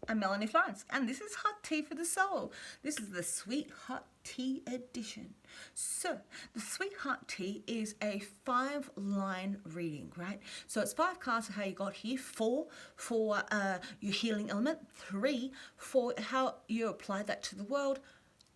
I'm Melanie Florence, and this is Hot Tea for the Soul. This is the Sweet Hot Tea edition. So, the Sweet Hot Tea is a 5-line reading, right? So it's 5 cards of how you got here, 4 for your healing element, 3 for how you apply that to the world,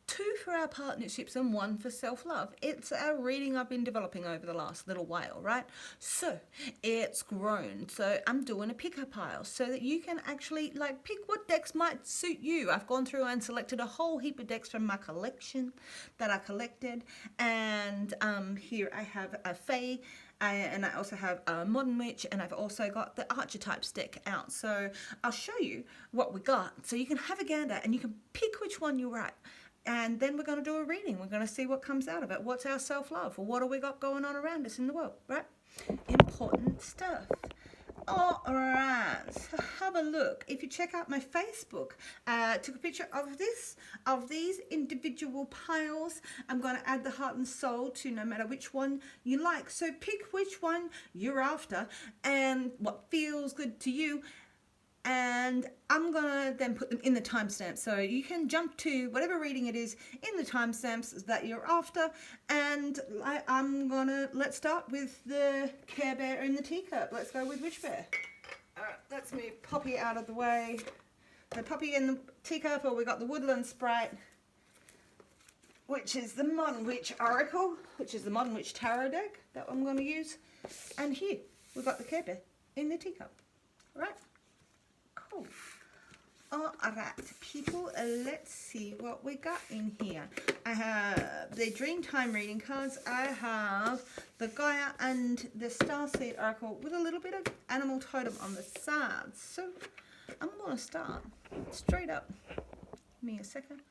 2 for our partnerships, and 1 for self-love. It's a reading I've been developing over the last little while, right? So it's grown. So I'm doing a picker pile so that you can actually pick what decks might suit you. I've gone through and selected a whole heap of decks from my collection that I collected. And here I have a Fae, and I also have a Modern Witch, and I've also got the Archetypes deck out. So I'll show you what we got so you can have a gander and you can pick which one you write. And then we're going to do a reading. We're going to see what comes out of it. What's our self-love? Or what have we got going on around us in the world, right? Important stuff. All right, so have a look. If you check out my Facebook, I took a picture of these individual piles. I'm going to add the heart and soul to no matter which one you like. So pick which one you're after and what feels good to you. And I'm gonna then put them in the timestamp, so you can jump to whatever reading it is in the timestamps that you're after. And let's start with the Care Bear in the teacup. Let's go with Witch Bear. All right, let's move Poppy out of the way. So Poppy in the teacup, or we got the Woodland Sprite, which is the Modern Witch Oracle, which is the Modern Witch Tarot deck that I'm going to use. And here we've got the Care Bear in the teacup. All right. Cool. All right, people, let's see what we got in here. I have the Dreamtime reading cards. I have the Gaia and the Starseed Oracle with a little bit of animal totem on the sides. So I'm going to start straight up. Give me a second.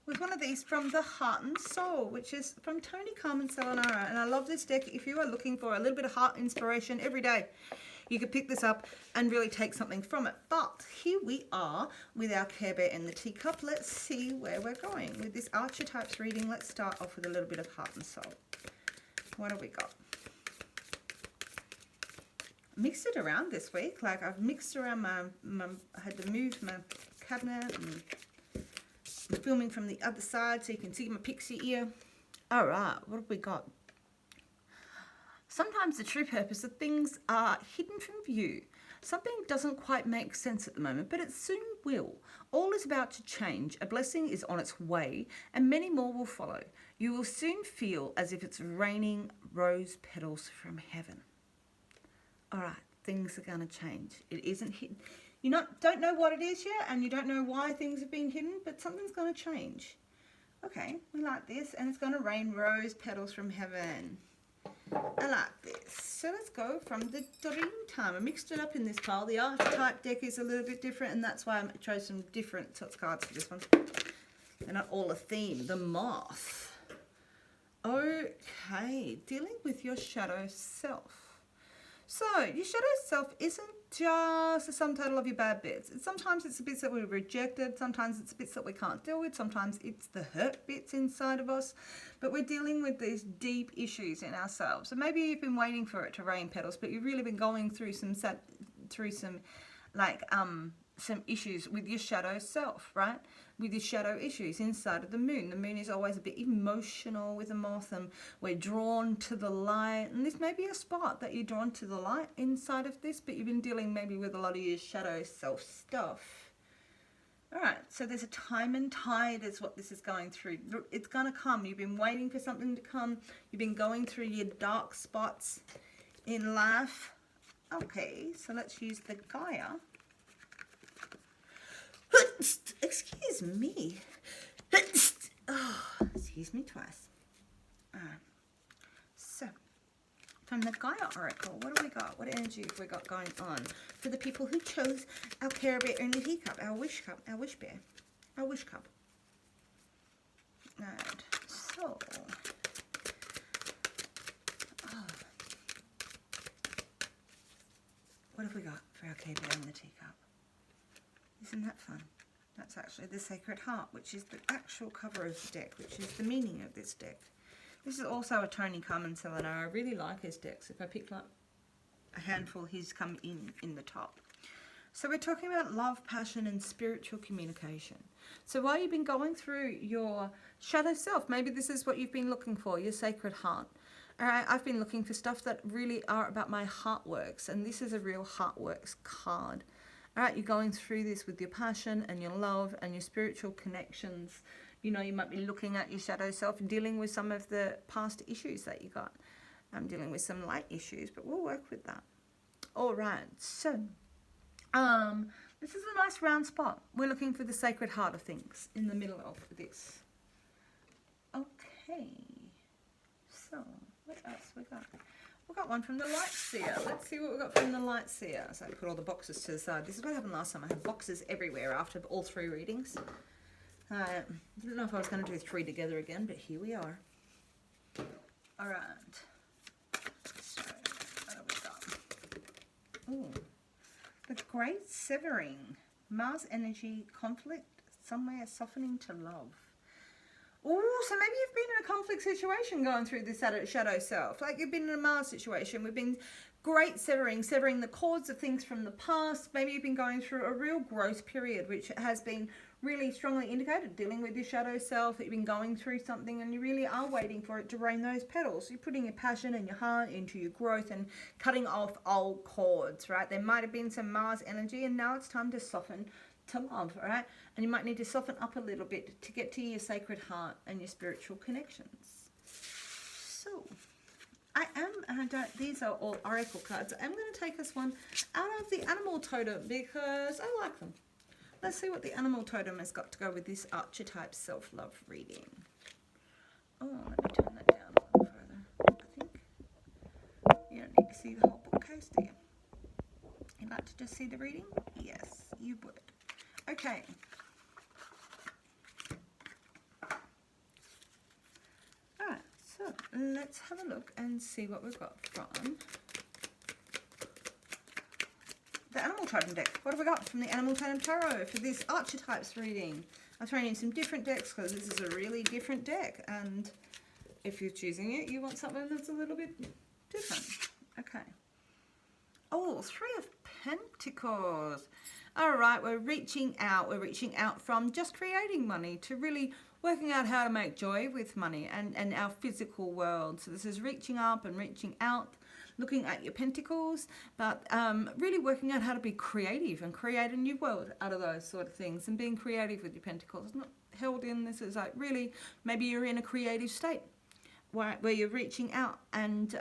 With one of these from the Heart and Soul, which is from Tony Carmen Salanara. And I love this deck if you are looking for a little bit of heart inspiration every day. You could pick this up and really take something from it. But here we are with our Care Bear in the teacup. Let's see where we're going. With this Archetypes reading, let's start off with a little bit of Heart and Soul. What have we got? Mixed it around this week. Like I've mixed around I had to move my cabinet, and I'm filming from the other side so you can see my pixie ear. All right, what have we got? Sometimes the true purpose of things are hidden from view. Something doesn't quite make sense at the moment, but it soon will. All is about to change. A blessing is on its way, and many more will follow. You will soon feel as if it's raining rose petals from heaven. All right, things are going to change. It isn't hidden. You don't know what it is yet, and you don't know why things have been hidden, but something's going to change. Okay, we like this, and it's going to rain rose petals from heaven. I like this. So let's go from the Dreamtime. I mixed it up in this pile. The Archetype deck is a little bit different, and that's why I chose some different sorts of cards for this one. They're not all a theme. The Moth. Okay, dealing with your shadow self. So, your shadow self isn't just a sum total of your bad bits. Sometimes it's the bits that we rejected, sometimes it's the bits that we can't deal with, sometimes it's the hurt bits inside of us. But we're dealing with these deep issues in ourselves. So maybe you've been waiting for it to rain petals, but you've really been going through some issues with your shadow self, right? With your shadow issues inside of the moon. The moon is always a bit emotional with a moth, and we're drawn to the light. And this may be a spot that you're drawn to the light inside of this, but you've been dealing maybe with a lot of your shadow self stuff. All right, so there's a time and tide is what this is going through. It's going to come. You've been waiting for something to come. You've been going through your dark spots in life. Okay, so let's use the Gaia. Excuse me. Oh, excuse me twice. So, from the Gaia Oracle, what do we got? What energy have we got going on for the people who chose our Care Bear in the teacup, our wish cup, our wish bear, our wish cup? Right. So, what have we got for our Care Bear in the teacup? Isn't that fun? That's actually the Sacred Heart, which is the actual cover of the deck, which is the meaning of this deck. This is also a Tony Carmen Salanara. I really like his decks. If I picked up a handful, he's come in the top. So we're talking about love, passion, and spiritual communication. So while you've been going through your shadow self, maybe this is what you've been looking for, your sacred heart. All right, I've been looking for stuff that really are about my heart works, and this is a real heart works card. All right, you're going through this with your passion and your love and your spiritual connections. You know, you might be looking at your shadow self, dealing with some of the past issues that you got. I'm dealing with some light issues, but we'll work with that. All right, so this is a nice round spot. We're looking for the sacred heart of things in the middle of this. Okay, so what else we got? We got one from the light seer. Let's see what we got from the light seer. So I put all the boxes to the side. This is what happened last time. I had boxes everywhere after all 3 readings. Didn't know if I was going to do 3 together again, but here we are. All right. So what have we got? Ooh. The Great Severing. Mars energy, conflict, somewhere softening to love. Oh, so maybe you've been in a conflict situation going through this shadow self. Like you've been in a Mars situation. We've been great severing the cords of things from the past. Maybe you've been going through a real growth period, which has been really strongly indicated, dealing with your shadow self, that you've been going through something and you really are waiting for it to rain those petals. You're putting your passion and your heart into your growth and cutting off old cords, right? There might have been some Mars energy and now it's time to soften to love, all right? And you might need to soften up a little bit to get to your sacred heart and your spiritual connections. So these are all oracle cards. I'm going to take us one out of the animal totem because I like them. Let's see what the animal totem has got to go with this archetype self-love reading. Oh, let me turn that down a little further. I think you don't need to see the whole bookcase, do you? You'd like to just see the reading? Yes, you would. Okay. Alright, so let's have a look and see what we've got from the Animal Totem deck. What have we got from the Animal Totem Tarot for this archetypes reading? I'm throwing in some different decks because this is a really different deck, and if you're choosing it, you want something that's a little bit different. Okay. Oh, 3 of Pentacles. All right, we're reaching out. We're reaching out from just creating money to really working out how to make joy with money and our physical world. So this is reaching up and reaching out, looking at your pentacles, but really working out how to be creative and create a new world out of those sort of things, and being creative with your pentacles. It's not held in. This is like really, maybe you're in a creative state where you're reaching out and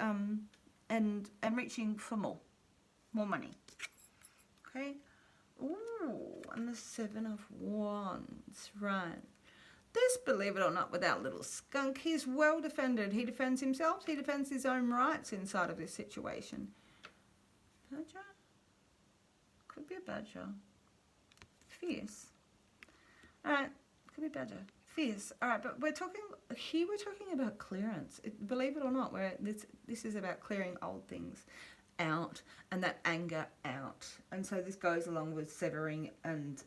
reaching for more money. Okay. Ooh, and the 7 of Wands, right. This, believe it or not, with our little skunk, he's well defended. He defends himself. He defends his own rights inside of this situation. Badger? Could be a badger. Fierce. All right, could be badger. Fierce. All right, but we're talking about clearance. Believe it or not, this is about clearing old things out and that anger out, and so this goes along with severing and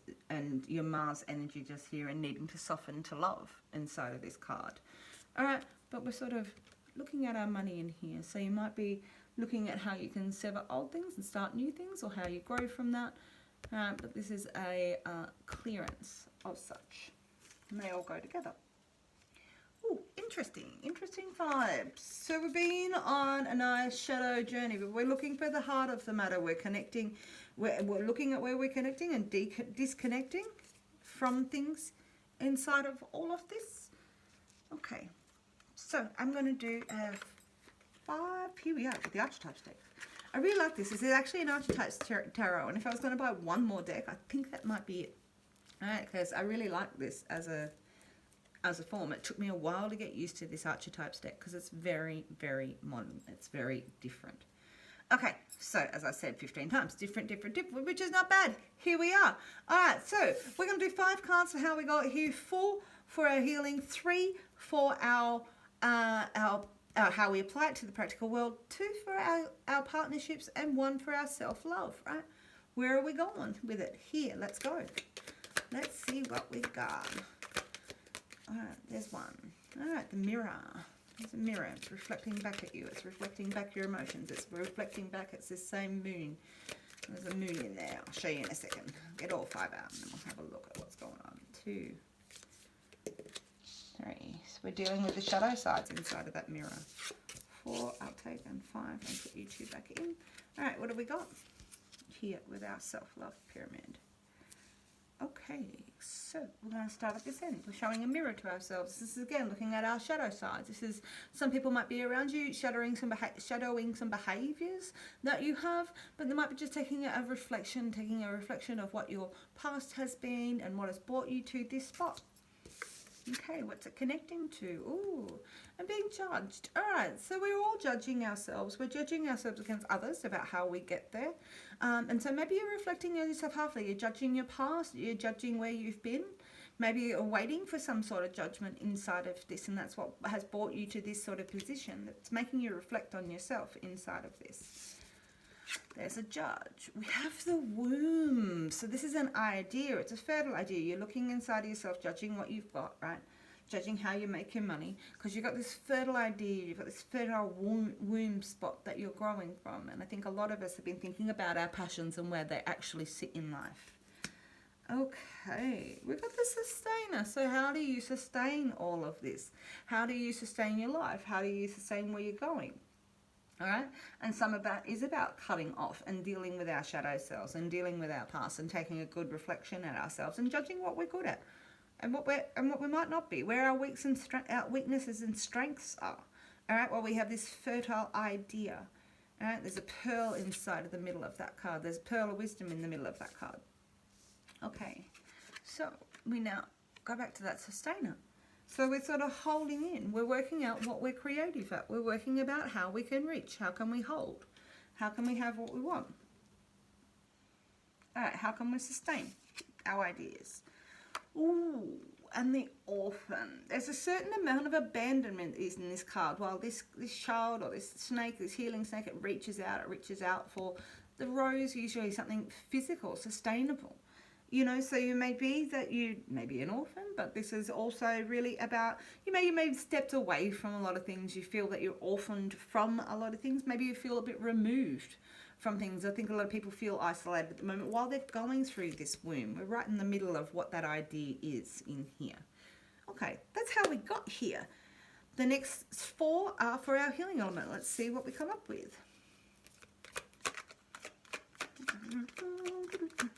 your Mars energy just here and needing to soften to love inside of this card. All right, but we're sort of looking at our money in here, so you might be looking at how you can sever old things and start new things, or how you grow from that. But this is a clearance of such, and they all go together. Ooh, interesting vibes. So we've been on a nice shadow journey, but we're looking for the heart of the matter. We're connecting, we're looking at where we're connecting and disconnecting from things inside of all of this. Okay, so I'm going to do a 5, here we are, with the archetypes deck. I really like this. This is actually an archetypes tarot, and if I was going to buy one more deck, I think that might be it. All right, because I really like this as a form. It took me a while to get used to this archetypes deck because it's very, very modern. It's very different. Okay, so as I said 15 times, different, which is not bad. Here we are. All right, so we're going to do 5 cards for how we got here, 4 for our healing, 3 for our how we apply it to the practical world, 2 for our partnerships, and 1 for our self-love, right? Where are we going with it? Here, let's go. Let's see what we've got. All right, there's one. All right, the mirror. There's a mirror. It's reflecting back at you. It's reflecting back your emotions. It's reflecting back. It's this same moon. There's a moon in there. I'll show you in a second. Get all 5 out and then we'll have a look at what's going on. 2, 3. So we're dealing with the shadow sides inside of that mirror. 4, I'll take, and 5, and put you 2 back in. All right, what have we got here with our self-love pyramid? Okay, so we're going to start at this end. We're showing a mirror to ourselves. This is again looking at our shadow sides. This is, some people might be around you shadowing some behaviors that you have, but they might be just taking a reflection of what your past has been and what has brought you to this spot. Okay, what's it connecting to? Ooh, and being judged. All right, so we're all judging ourselves. We're judging ourselves against others about how we get there. And so maybe you're reflecting on yourself halfly. You're judging your past. You're judging where you've been. Maybe you're waiting for some sort of judgment inside of this, and that's what has brought you to this sort of position. It's making you reflect on yourself inside of this. There's a judge. We have the womb. So this is an idea. It's a fertile idea. You're looking inside of yourself, judging what you've got, right? Judging how you make your money. Because you've got this fertile idea. You've got this fertile womb spot that you're growing from. And I think a lot of us have been thinking about our passions and where they actually sit in life. Okay, we've got the sustainer. So how do you sustain all of this? How do you sustain your life? How do you sustain where you're going? All right, and some of that is about cutting off and dealing with our shadow selves and dealing with our past and taking a good reflection at ourselves and judging what we're good at and what we might not be, where our weaknesses and strengths are. All right, well, we have this fertile idea. All right, there's a pearl inside of the middle of that card. There's a pearl of wisdom in the middle of that card. Okay, so we now go back to that sustainer. So we're sort of holding in. We're working out what we're creative at. We're working about how we can reach. How can we hold? How can we have what we want? All right, how can we sustain our ideas? Ooh, and the orphan. There's a certain amount of abandonment is in this card. While this child or this snake, this healing snake, it reaches out for the rose, usually something physical, sustainable. You know, so you may be an orphan, but this is also really about, you may have stepped away from a lot of things. You feel that you're orphaned from a lot of things. Maybe you feel a bit removed from things. I think a lot of people feel isolated at the moment while they're going through this womb. We're right in the middle of what that idea is in here. Okay, that's how we got here. The next 4 are for our healing element. Let's see what we come up with.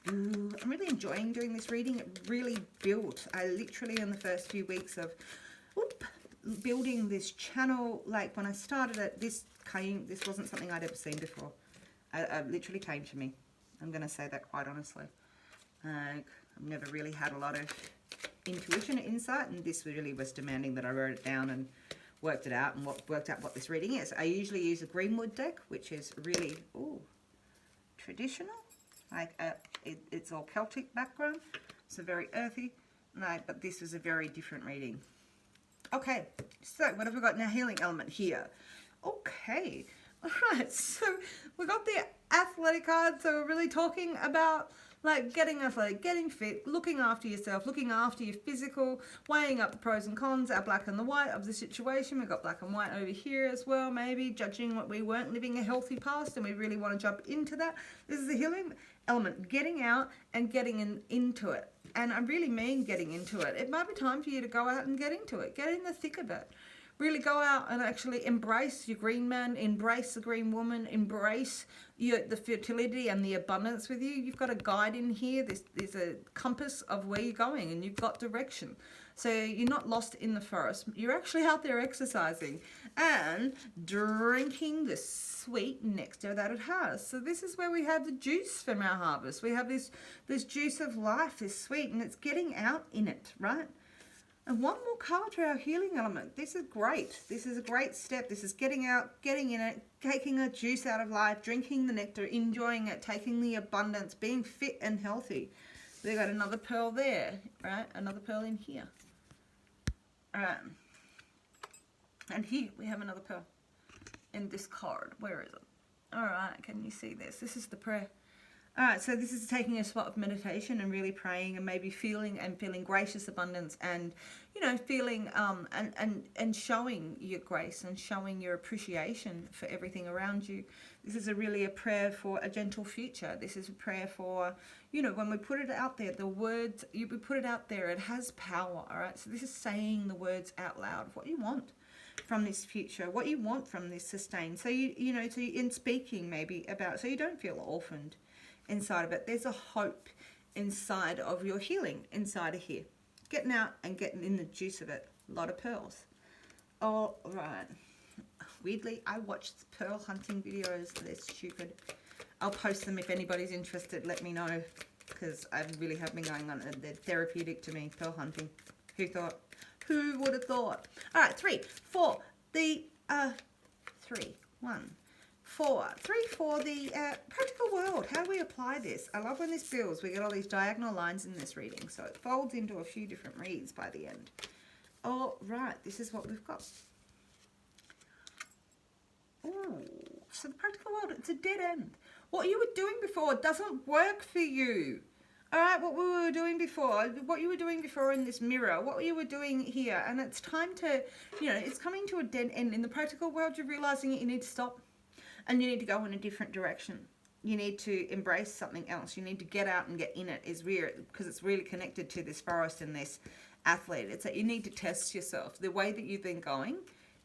I'm really enjoying doing this reading. It really built. I literally in the first few weeks of building this channel, like when I started it, this wasn't something I'd ever seen before. It literally came to me. I'm going to say that quite honestly. I've never really had a lot of intuition or insight, and this really was demanding that I wrote it down and worked it out and worked out what this reading is. I usually use a Greenwood deck, which is really traditional. Like it's all Celtic background, so very earthy. No, but this is a very different reading. Okay, so what have we got in our healing element here? Okay, all right, so we got the athletic card, so we're really talking about like getting athletic, getting fit, looking after yourself, looking after your physical, weighing up the pros and cons, our black and the white of the situation. We've got black and white over here as well, maybe judging what we weren't living a healthy past and we really want to jump into that. This is the healing element, getting out and getting into it. And I really mean getting into it. It might be time for you to go out and get into it, get in the thick of it. Really go out and actually embrace your green man, embrace the green woman, embrace the fertility and the abundance with you. You've got a guide in here. There's a compass of where you're going and you've got direction. So you're not lost in the forest. You're actually out there exercising and drinking the sweet nectar that it has. So this is where we have the juice from our harvest. We have this juice of life, this sweet, and it's getting out in it, right? And one more card to our healing element. This is great. This is a great step. This is getting out, getting in it, taking a juice out of life, drinking the nectar, enjoying it, taking the abundance, being fit and healthy. We've got another pearl there, right? Another pearl in here. All right. And here we have another pearl in this card. Where is it? All right, can you see this? This is the prayer. All right, so this is taking a spot of meditation and really praying and maybe feeling gracious abundance and, you know, feeling and showing your grace and showing your appreciation for everything around you. This is really a prayer for a gentle future. This is a prayer for, you know, when we put it out there, the words, we put it out there, it has power, all right? So this is saying the words out loud, what you want from this future, what you want from this sustain. So, you know, so in speaking maybe about, so you don't feel orphaned inside of it. There's a hope inside of your healing inside of here. Getting out and getting in the juice of it. A lot of pearls. All right. Weirdly, I watched pearl hunting videos. They're stupid. I'll post them if anybody's interested. Let me know, because I really have been going on. They're therapeutic to me, pearl hunting. Who thought? Who would have thought? All right, 3, 4. The 3, 1. 4, 3 for the practical world. How do we apply this? I love when this builds. We get all these diagonal lines in this reading, so it folds into a few different reads by the end. All right, this is what we've got. Ooh, so the practical world, it's a dead end. What you were doing before doesn't work for you. All right, what we were doing before, what you were doing before in this mirror, what you were doing here, and it's time to, you know, it's coming to a dead end. In the practical world, you're realizing you need to stop. And you need to go in a different direction. You need to embrace something else. You need to get out and get in it. Is weird because it's really connected to this forest and this athlete. It's that you need to test yourself. The way that you've been going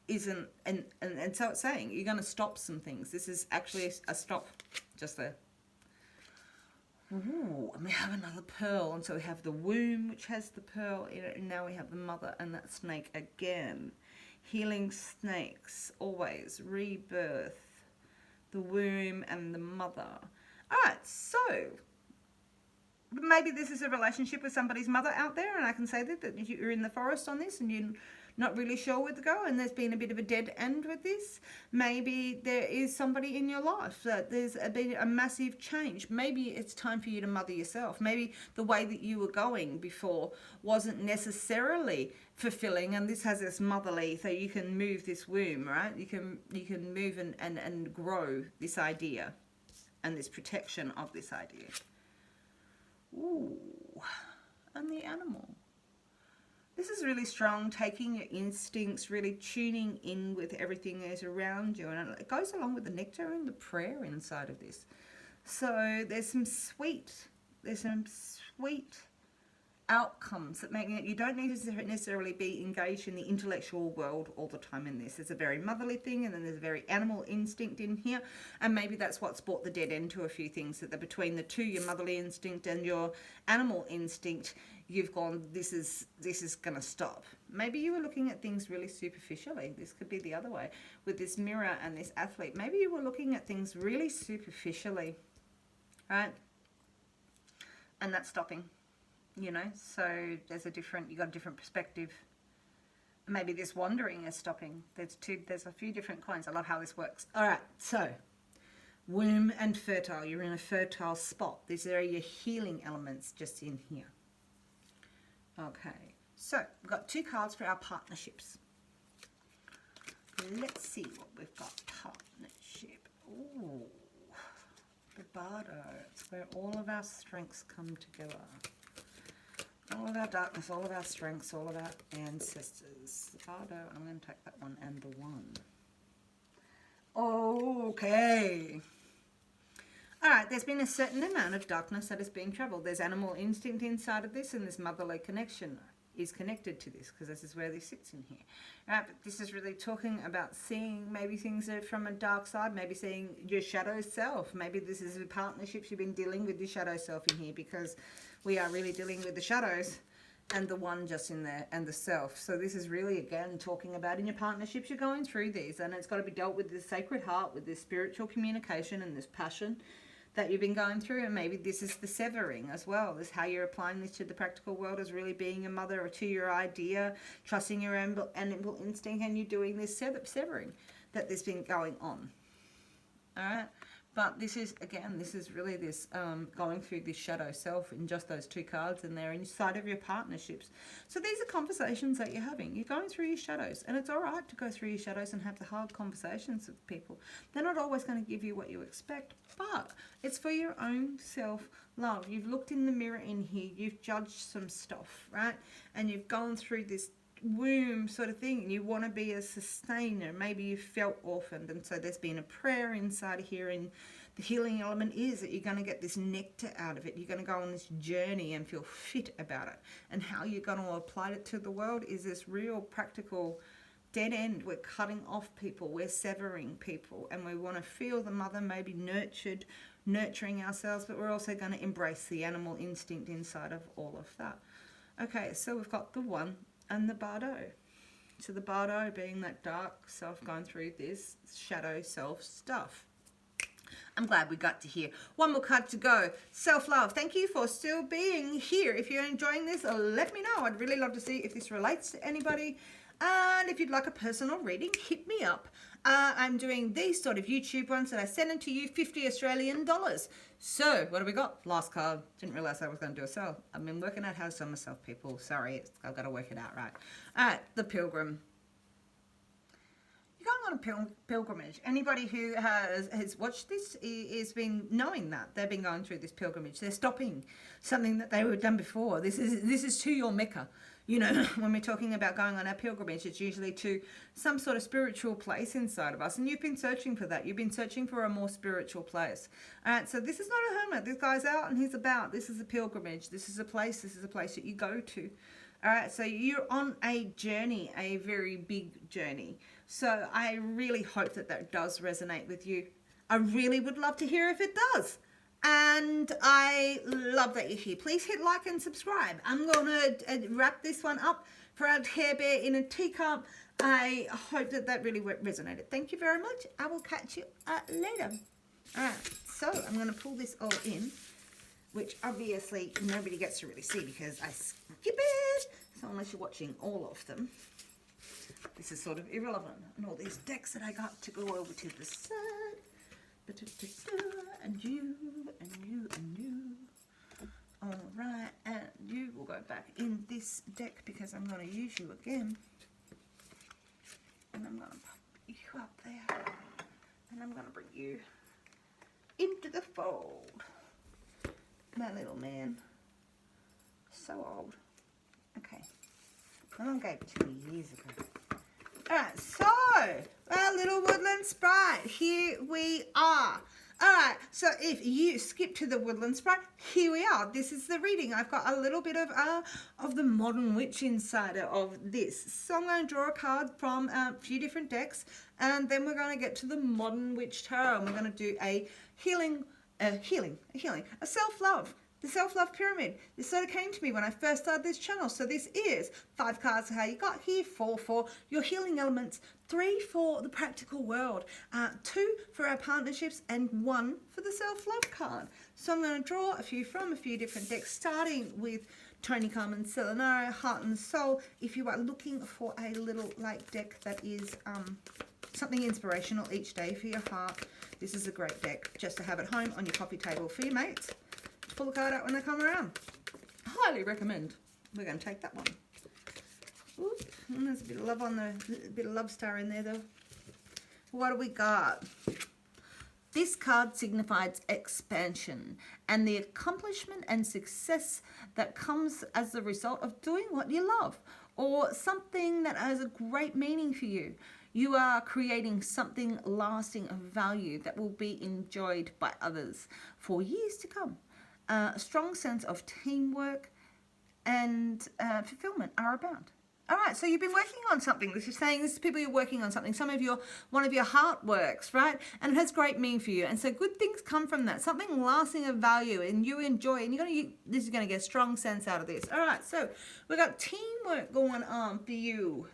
isn't, and so it's saying you're going to stop some things. This is actually a stop just there. Ooh, and we have another pearl. And so we have the womb, which has the pearl in it. And now we have the mother and that snake again. Healing snakes, always rebirth. The womb and the mother. All right, so maybe this is a relationship with somebody's mother out there, and I can say that you're in the forest on this and you're not really sure where to go, and there's been a bit of a dead end with this. Maybe there is somebody in your life that there's been a massive change. Maybe it's time for you to mother yourself. Maybe the way that you were going before wasn't necessarily fulfilling, and this has this motherly, so you can move this womb, right? You can move and grow this idea and this protection of this idea. Ooh, and the animal. This is really strong, taking your instincts, really tuning in with everything that's around you. And it goes along with the nectar and the prayer inside of this. So there's some sweet outcomes that make it, you don't need to necessarily be engaged in the intellectual world all the time in this. There's a very motherly thing, and then there's a very animal instinct in here, and maybe that's what's brought the dead end to a few things, that between the two, your motherly instinct and your animal instinct, you've gone, this is going to stop. Maybe you were looking at things really superficially. This could be the other way with this mirror and this athlete. Maybe you were looking at things really superficially, right? And that's stopping. You know, so there's you got a different perspective. Maybe this wandering is stopping. There's a few different coins. I love how this works. All right, so womb and fertile. You're in a fertile spot. These are your healing elements just in here. Okay, so we've got 2 cards for our partnerships. Let's see what we've got. Partnership. Ooh, the bardo. It's where all of our strengths come together. All of our darkness, all of our strengths, all of our ancestors. The bardo, I'm going to take that one and the 1. Okay. All right, there's been a certain amount of darkness that has been traveled. There's animal instinct inside of this, and this motherly connection is connected to this, because this is where this sits in here. All right, but this is really talking about seeing maybe things that are from a dark side, maybe seeing your shadow self. Maybe this is a partnerships you've been dealing with your shadow self in here, because we are really dealing with the shadows and the 1 just in there and the self. So this is really, again, talking about in your partnerships, you're going through these, and it's got to be dealt with this sacred heart, with this spiritual communication and this passion that you've been going through. And maybe this is the severing as well. This is how you're applying this to the practical world, is really being a mother or to your idea, trusting your animal instinct, and you're doing this severing that there's been going on. All right. But this is, again, this is really this going through this shadow self in just those 2 cards, and they're inside of your partnerships. So these are conversations that you're having. You're going through your shadows, and it's all right to go through your shadows and have the hard conversations with people. They're not always going to give you what you expect, but it's for your own self-love. You've looked in the mirror in here, you've judged some stuff, right? And you've gone through this womb sort of thing. You want to be a sustainer. Maybe you felt orphaned, and so there's been a prayer inside of here, and the healing element is that you're going to get this nectar out of it. You're going to go on this journey and feel fit about it, and how you're going to apply it to the world is this real practical dead end. We're cutting off people, we're severing people, and we want to feel the mother maybe nurturing ourselves, but we're also going to embrace the animal instinct inside of all of that. Okay, so we've got the 1 and the Bardo. So the Bardo being that dark self going through this shadow self stuff. I'm glad we got to hear. 1 more card to go. Self-love. Thank you for still being here. If you're enjoying this, let me know. I'd really love to see if this relates to anybody. And if you'd like a personal reading, hit me up. I'm doing these sort of YouTube ones that I send them to you, 50 Australian dollars. So, what do we got? Last card. Didn't realize I was going to do a sell. I've been working out how to sell myself, people. Sorry, I've got to work it out right. All right, the Pilgrim. You're going on a pilgrimage. Anybody who has watched this has been knowing that. They've been going through this pilgrimage. They're stopping something that they were done before. This is to your Mecca. You know, when we're talking about going on our pilgrimage, it's usually to some sort of spiritual place inside of us. And you've been searching for that. You've been searching for a more spiritual place. All right, so this is not a hermit. This guy's out and he's about. This is a pilgrimage. This is a place that you go to. All right, so you're on a journey, a very big journey. So I really hope that that does resonate with you. I really would love to hear if it does. And I love that you're here. Please hit like and subscribe. I'm going to wrap this one up for our Care Bear in a teacup. I hope that that really resonated. Thank you very much. I will catch you later. All right, so I'm going to pull this all in, which obviously nobody gets to really see because I skip it. So unless you're watching all of them, this is sort of irrelevant. And all these decks that I got to go over to the side. And you, and you, and you. All right, and you will go back in this deck because I'm going to use you again. And I'm going to put you up there. And I'm going to bring you into the fold. My little man. So old. Okay. My mum gave it to me years ago. Alright, so our little Woodland Sprite, here we are. Alright, so if you skip to the Woodland Sprite, here we are. This is the reading. I've got a little bit of the Modern Witch inside of this. So I'm going to draw a card from a few different decks, and then we're going to get to the Modern Witch Tarot, and we're going to do a a self-love. The self-love pyramid. This sort of came to me when I first started this channel. So this is 5 cards for how you got here, 4 for your healing elements, 3 for the practical world, 2 for our partnerships, and 1 for the self-love card. So I'm going to draw a few from a few different decks, starting with Tony Carmen Selenaro, Heart and Soul. If you are looking for a little like deck that is something inspirational each day for your heart, this is a great deck just to have at home on your coffee table for your mates. Pull the card out when they come around. Highly recommend. We're going to take that one. Oops, and there's a bit of love on the bit of love star in there though. What do we got? This card signifies expansion and the accomplishment and success that comes as the result of doing what you love, or something that has a great meaning for you. You are creating something lasting of value that will be enjoyed by others for years to come. A strong sense of teamwork and fulfillment are abound. All right, so you've been working on something. This is saying this is people you're working on something. One of your heart works, right? And it has great meaning for you. And so good things come from that. Something lasting of value, and you enjoy. And this is going to get a strong sense out of this. All right, so we've got teamwork going on for you.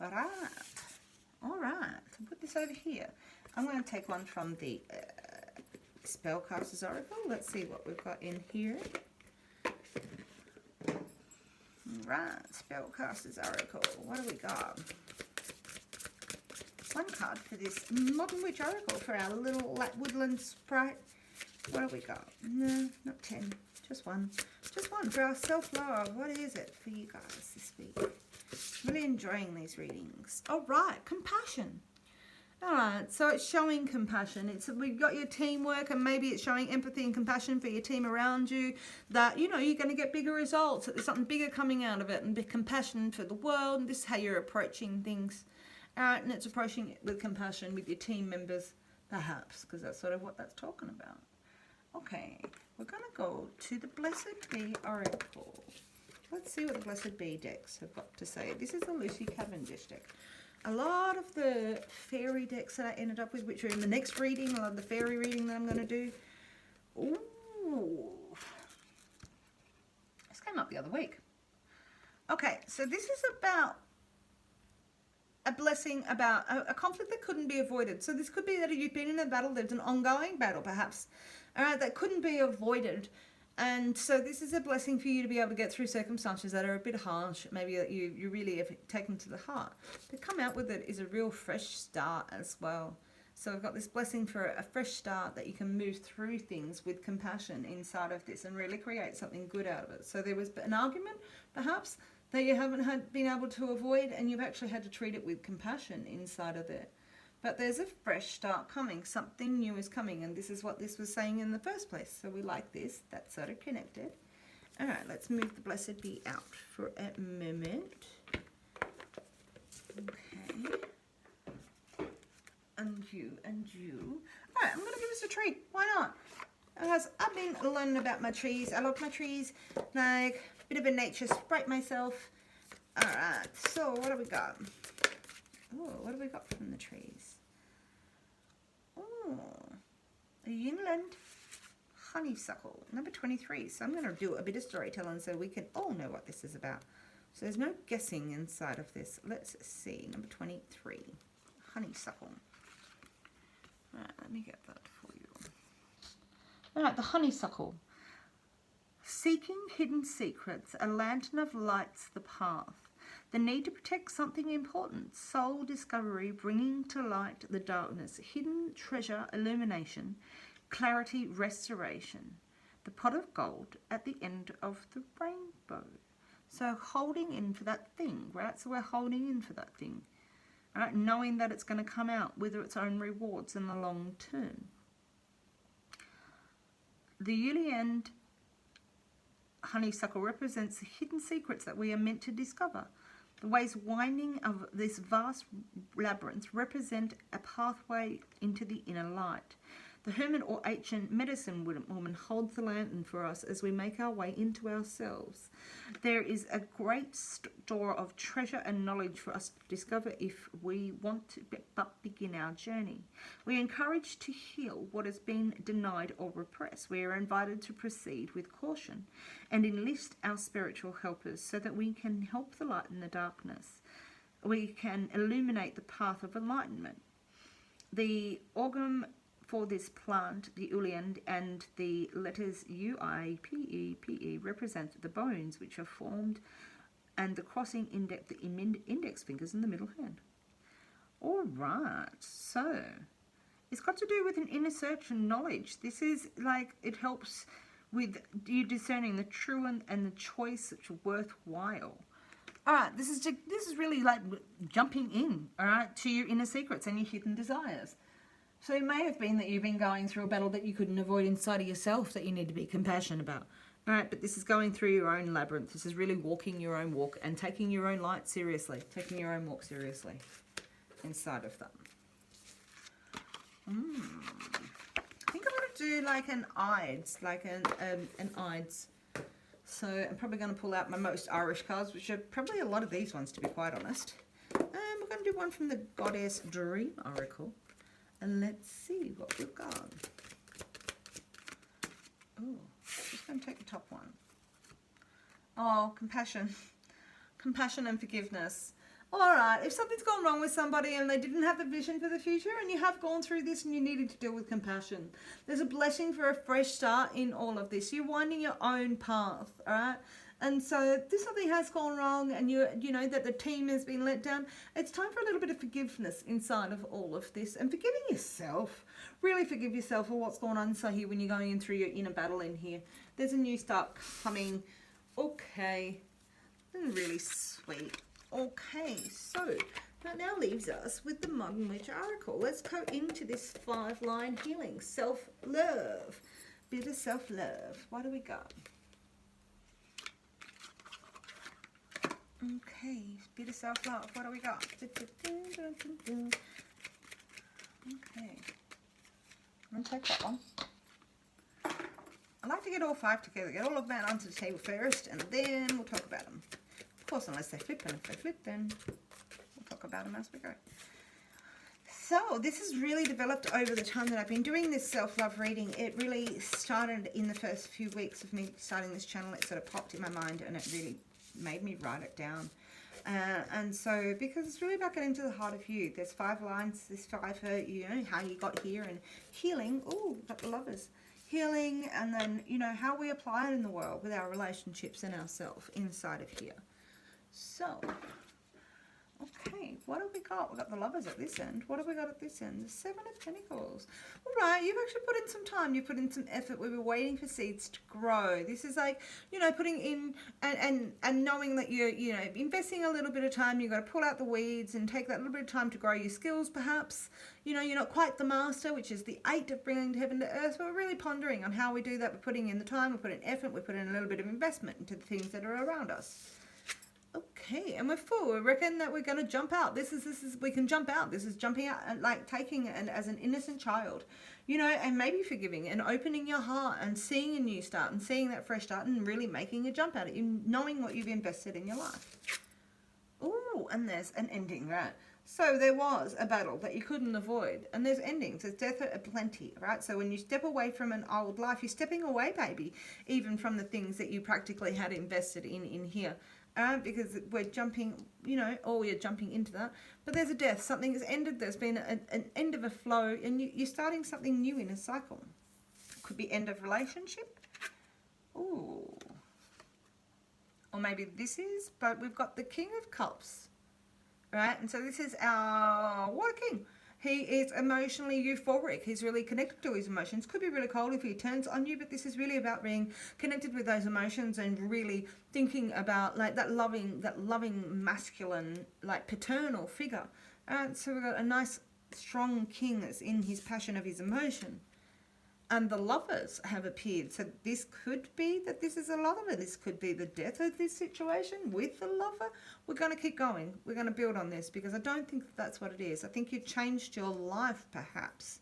All right. So put this over here. I'm going to take one from the Spellcaster's Oracle. Let's see what we've got in here. Right, Spellcaster's Oracle. What do we got? one card for this Modern Witch Oracle for our little like Woodland Sprite. What have we got? No, not 10. Just one. Just one for our self-love. What is it for you guys this week? Really enjoying these readings. All right, compassion. All right, so it's showing compassion. We've got your teamwork, and maybe it's showing empathy and compassion for your team around you, that, you know, you're going to get bigger results, that there's something bigger coming out of it, and be compassion for the world, and this is how you're approaching things. All right, and it's approaching it with compassion with your team members, perhaps, because that's sort of what that's talking about. Okay, we're going to go to the Blessed Bee Oracle. Let's see what the Blessed Bee decks have got to say. This is a Lucy Cavendish deck. A lot of the fairy decks that I ended up with, which are in the next reading, a lot of the fairy reading that I'm going to do. Ooh. This came up the other week. Okay, so this is about a blessing, about a conflict that couldn't be avoided. So this could be that you've been in a battle, there's an ongoing battle perhaps, all right, that couldn't be avoided. And so this is a blessing for you to be able to get through circumstances that are a bit harsh, maybe that you really have taken to the heart. To come out with it is a real fresh start as well. So I've got this blessing for a fresh start, that you can move through things with compassion inside of this and really create something good out of it. So there was an argument, perhaps, that you haven't been able to avoid, and you've actually had to treat it with compassion inside of it. But there's a fresh start coming. Something new is coming, and this is what this was saying in the first place. So we like this. That's sort of connected. All right, let's move the Blessed Bee out for a moment. Okay. And you, and you. All right, I'm going to give us a treat. Why not? Because I've been learning about my trees. I love my trees. Like, a bit of a nature sprite myself. All right, so what have we got? Oh, what have we got from the trees? Oh, a Unknown Honeysuckle, number 23. So I'm going to do a bit of storytelling so we can all know what this is about. So there's no guessing inside of this. Let's see, number 23, honeysuckle. All right, let me get that for you. All right, the honeysuckle. Seeking hidden secrets, a lantern of lights the path. The need to protect something important, soul discovery, bringing to light the darkness, hidden treasure, illumination, clarity, restoration. The pot of gold at the end of the rainbow. So holding in for that thing, right? So we're holding in for that thing, right? Knowing that it's going to come out with its own rewards in the long term. The Uliand honeysuckle represents the hidden secrets that we are meant to discover. The ways winding of this vast labyrinth represent a pathway into the inner light. The hermit or ancient medicine woman holds the lantern for us as we make our way into ourselves. There is a great store of treasure and knowledge for us to discover if we want to but begin our journey. We are encouraged to heal what has been denied or repressed. We are invited to proceed with caution and enlist our spiritual helpers so that we can help the light in the darkness. We can illuminate the path of enlightenment. The organ for this plant, the Uliand, and the letters U-I-P-E-P-E represent the bones which are formed, and the crossing index fingers in the middle hand. All right, so it's got to do with an inner search and knowledge. This is like, it helps with you discerning the true and the choice that's worthwhile. All right, this is really like jumping in, all right, to your inner secrets and your hidden desires. So it may have been that you've been going through a battle that you couldn't avoid inside of yourself that you need to be compassionate about. All right, but this is going through your own labyrinth. This is really walking your own walk and taking your own light seriously, taking your own walk seriously inside of them. I think I'm going to do like an Ides, like an Ides. So I'm probably going to pull out my most Irish cards, which are probably a lot of these ones, to be quite honest. We're going to do one from the Goddess Dream Oracle. And let's see what we've got. Oh, just going to take the top one. Oh, compassion. Compassion and forgiveness. All right, if something's gone wrong with somebody and they didn't have the vision for the future and you have gone through this and you needed to deal with compassion, there's a blessing for a fresh start in all of this. You're winding your own path, all right? And so this something has gone wrong, and you know that the team has been let down. It's time for a little bit of forgiveness inside of all of this, and forgiving yourself. Really forgive yourself for what's going on inside here when you're going in through your inner battle in here. There's a new start coming. Okay, really sweet. Okay, so that now leaves us with the Modern Witch Oracle. Let's go into this 5-line healing. Self-love. Bit of self-love. What do we got? Okay, bit of self-love. What do we got? Okay. I'm going to take that one. I like to get all 5 together. Get all of that onto the table first, and then we'll talk about them. Of course, unless they flip, and if they flip, then we'll talk about them as we go. So this has really developed over the time that I've been doing this self-love reading. It really started in the first few weeks of me starting this channel. It sort of popped in my mind, and it really made me write it down. And so, because it's really about getting to the heart of you. There's 5 lines. There's 5, you know, how you got here, and healing. Oh, got the Lovers. Healing, and then, you know, how we apply it in the world with our relationships and ourselves inside of here. So, okay, what have we got? We've got the Lovers at this end. What have we got at this end? The 7 of Pentacles. All right, you've actually put in some time. You put in some effort. We were waiting for seeds to grow. This is like, you know, putting in and knowing that you're, you know, investing a little bit of time. You've got to pull out the weeds and take that little bit of time to grow your skills, perhaps. You know, you're not quite the master, which is the 8 of bringing heaven to earth. But we're really pondering on how we do that. We're putting in the time. We put in effort. We put in a little bit of investment into the things that are around us. Okay, and we're full. We reckon that we're going to jump out. This is we can jump out. This is jumping out and like taking it as an innocent child, you know, and maybe forgiving and opening your heart and seeing a new start and seeing that fresh start and really making a jump at it, knowing what you've invested in your life. Oh, and there's an ending, right? So there was a battle that you couldn't avoid, and there's endings. There's death aplenty, right? So when you step away from an old life, you're stepping away, baby, even from the things that you practically had invested in here. Because we're jumping, you know, or we're jumping into that. But there's a death. Something has ended. There's been an end of a flow, and you're starting something new in a cycle. Could be end of relationship. Ooh. Or maybe this is, but we've got the King of Cups, right? And so this is our Water King. He is emotionally euphoric. He's really connected to his emotions. Could be really cold if he turns on you, but this is really about being connected with those emotions and really thinking about like that loving masculine, like paternal figure. So we've got a nice strong king that's in his passion of his emotion. And the Lovers have appeared. So this could be that this is a lover. This could be the death of this situation with the lover. We're going to keep going. We're going to build on this because I don't think that's what it is. I think you changed your life perhaps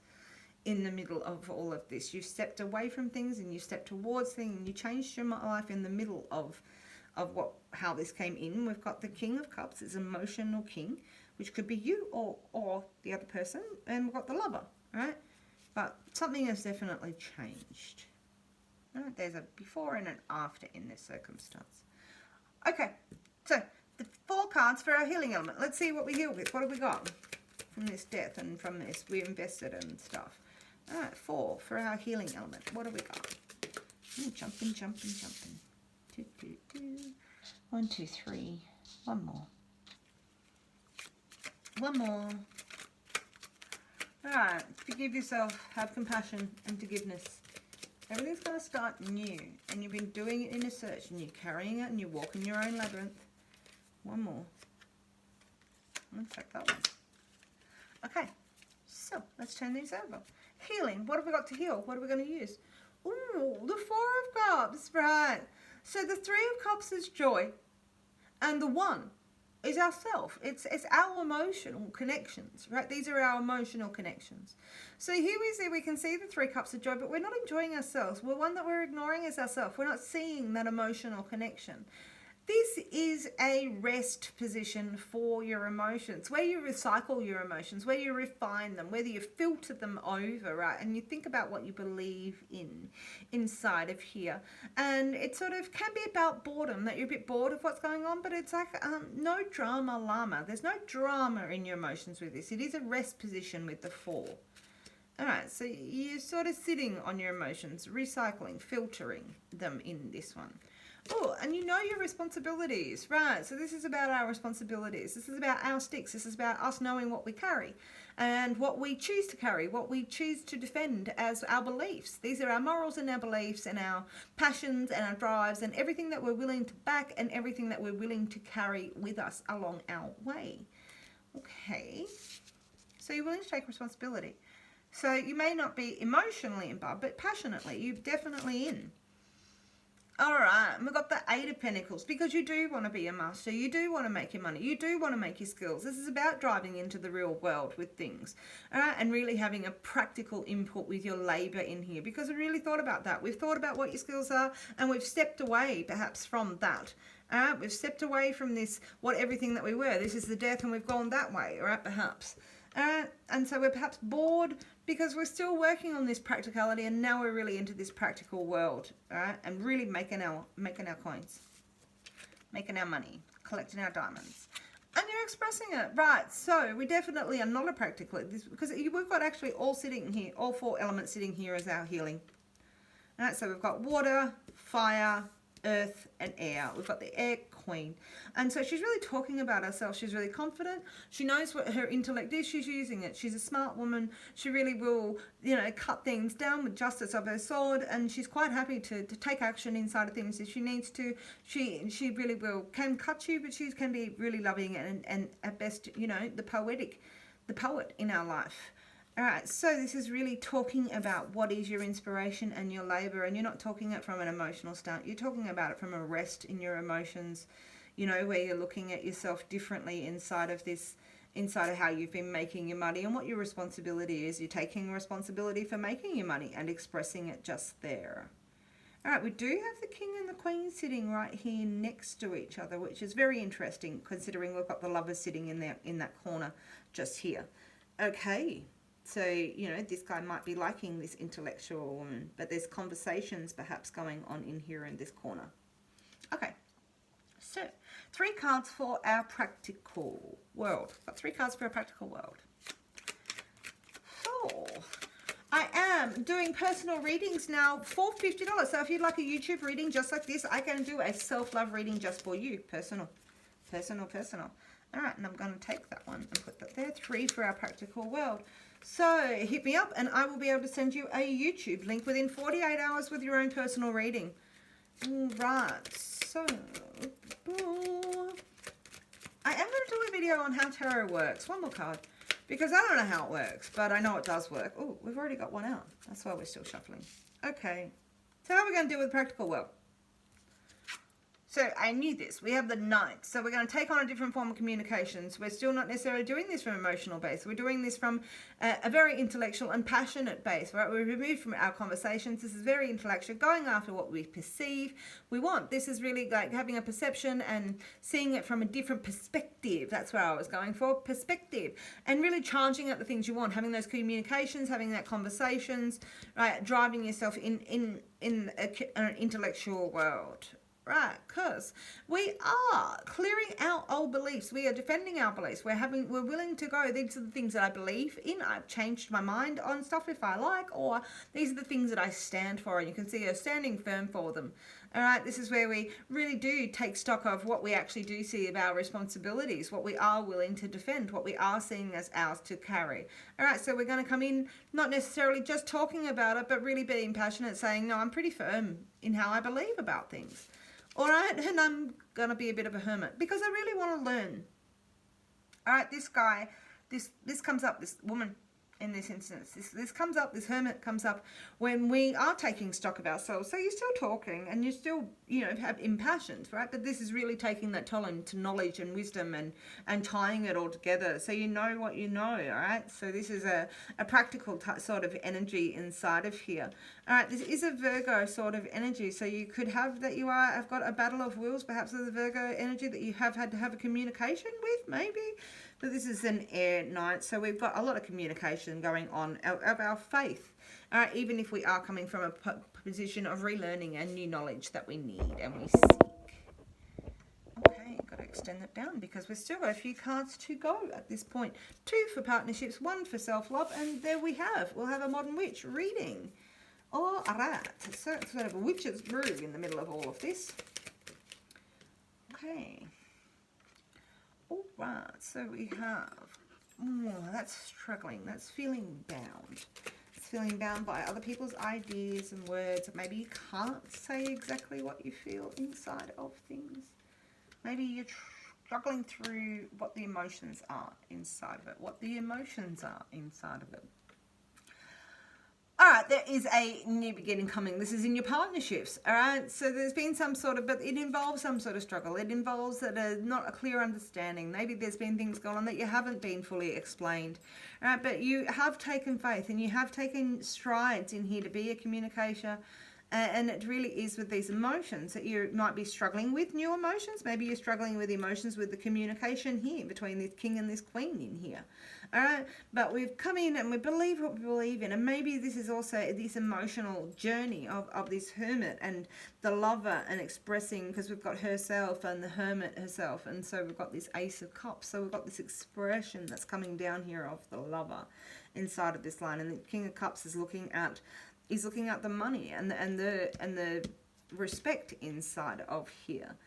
in the middle of all of this. You stepped away from things and you stepped towards things and you changed your life in the middle of how this came in. We've got the King of Cups is emotional king, which could be you or the other person. And we've got the lover, right? But something has definitely changed. There's a before and an after in this circumstance. Okay, so the 4 cards for our healing element. Let's see what we heal with. What have we got from this death and from this we invested and stuff? All right, 4 for our healing element. What have we got? Jumping. 2, 2, 2. 1, 2, 3. One more. Alright, forgive yourself, have compassion and forgiveness. Everything's going to start new, and you've been doing it in a search, and you're carrying it, and you're walking your own labyrinth. One more. Let's take that one. Okay, so let's turn these over. Healing, what have we got to heal? What are we going to use? Ooh, the 4 of Cups, right. So the 3 of Cups is joy, and the 1 is ourself. It's our emotional connections, right? These are our emotional connections. So here we can see the 3 cups of joy, but we're not enjoying ourselves. Well, one that we're ignoring is ourselves. We're not seeing that emotional connection. This is a rest position for your emotions, where you recycle your emotions, where you refine them, whether you filter them over, right? And you think about what you believe in inside of here. And it sort of can be about boredom, that you're a bit bored of what's going on, but it's like no drama llama. There's no drama in your emotions with this. It is a rest position with the 4. All right, so you're sort of sitting on your emotions, recycling, filtering them in this one. Oh, and you know your responsibilities, right? So this is about our responsibilities. This is about our sticks. This is about us knowing what we carry and what we choose to carry, what we choose to defend as our beliefs. These are our morals and our beliefs and our passions and our drives and everything that we're willing to back and everything that we're willing to carry with us along our way. Okay, so you're willing to take responsibility. So you may not be emotionally involved, but passionately, you're definitely in. All right, and we've got the Eight of Pentacles, because you do want to be a master. You do want to make your money. You do want to make your skills. This is about driving into the real world with things, all right, and really having a practical input with your labor in here, because we really thought about that. We've thought about what your skills are, and we've stepped away perhaps from that. All right, we've stepped away from this, everything that we were. This is the death, and we've gone that way, all right, perhaps. And so we're perhaps bored because we're still working on this practicality, and now we're really into this practical world, all right, and really making our coins, making our money, collecting our diamonds, and you're expressing it, right? So we definitely are not a practical, because we've got actually all sitting here, all four elements sitting here as our healing. All right, so we've got water, fire, earth, and air. We've got the air queen, and so she's really talking about herself. She's really confident. She knows what her intellect is. She's using it. She's a smart woman. She really will, cut things down with justice of her sword, and she's quite happy to take action inside of things if she needs to. She really can cut you, but she can be really loving and at best, the poet in our life. All right, so this is really talking about what is your inspiration and your labor, and you're not talking it from an emotional stance. You're talking about it from a rest in your emotions, where you're looking at yourself differently inside of how you've been making your money and what your responsibility is. You're taking responsibility for making your money and expressing it just there. All right, we do have the king and the queen sitting right here next to each other, which is very interesting considering we've got the lovers sitting in that corner just here. Okay. So, this guy might be liking this intellectual woman, but there's conversations perhaps going on in here in this corner. Okay, so 3 cards for our practical world. Got 3 cards for our practical world. Oh, I am doing personal readings now for $50. So if you'd like a YouTube reading just like this, I can do a self-love reading just for you. Personal. All right, and I'm going to take that one and put that there. 3 for our practical world. So hit me up and I will be able to send you a YouTube link within 48 hours with your own personal reading. All right, so I am going to do a video on how tarot works. One more card, because I don't know how it works, but I know it does work. Oh, we've already got one out. That's why we're still shuffling. Okay, so how are we going to deal with practical world? So I knew this. We have the Knight. So we're going to take on a different form of communications. We're still not necessarily doing this from emotional base. We're doing this from a very intellectual and passionate base, right? We're removed from our conversations. This is very intellectual, going after what we perceive we want. This is really like having a perception and seeing it from a different perspective. That's where I was going for, perspective. And really charging at the things you want, having those communications, having that conversations, right? Driving yourself in an intellectual world. Right, because we are clearing our old beliefs. We are defending our beliefs. We're willing to go. These are the things that I believe in. I've changed my mind on stuff if I like, or these are the things that I stand for, and you can see her standing firm for them. All right, this is where we really do take stock of what we actually do see of our responsibilities, what we are willing to defend, what we are seeing as ours to carry. All right, so we're going to come in not necessarily just talking about it, but really being passionate, saying, no, I'm pretty firm in how I believe about things. All right, and I'm going to be a bit of a hermit because I really want to learn. All right, this guy, this comes up, this woman in this instance, this comes up, this hermit comes up when we are taking stock of ourselves. So you're still talking and you still, have impassioned, right? But this is really taking that time to knowledge and wisdom and tying it all together. So you know what you know, all right? So this is a practical sort of energy inside of here. All right, this is a Virgo sort of energy. So you could have that have got a battle of wills, perhaps with the Virgo energy that you have had to have a communication with, maybe. But this is an air Knight, so we've got a lot of communication going on of our faith. Even if we are coming from a position of relearning and new knowledge that we need and we seek. Okay, got to extend that down because we've still got a few cards to go at this point. 2 for partnerships, 1 for self-love, and there we have. We'll have a modern witch reading. All right, so it's sort of a witch's brew in the middle of all of this. Okay. All right, so we have, that's struggling, that's feeling bound. It's feeling bound by other people's ideas and words. Maybe you can't say exactly what you feel inside of things. Maybe you're struggling through what the emotions are inside of it, what the emotions are inside of it. All right, there is a new beginning coming. This is in your partnerships, all right? So there's been some sort of, but it involves some sort of struggle. It involves not a clear understanding. Maybe there's been things going on that you haven't been fully explained, all right? But you have taken faith and you have taken strides in here to be a communicator. And it really is with these emotions that you might be struggling with new emotions. Maybe you're struggling with emotions with the communication here between this king and this queen in here. All right, but we've come in and we believe what we believe in. And maybe this is also this emotional journey of this hermit and the lover and expressing, because we've got herself and the hermit herself. And so we've got this ace of cups. So we've got this expression that's coming down here of the lover inside of this line. And the king of cups is looking at the money and the respect inside of here.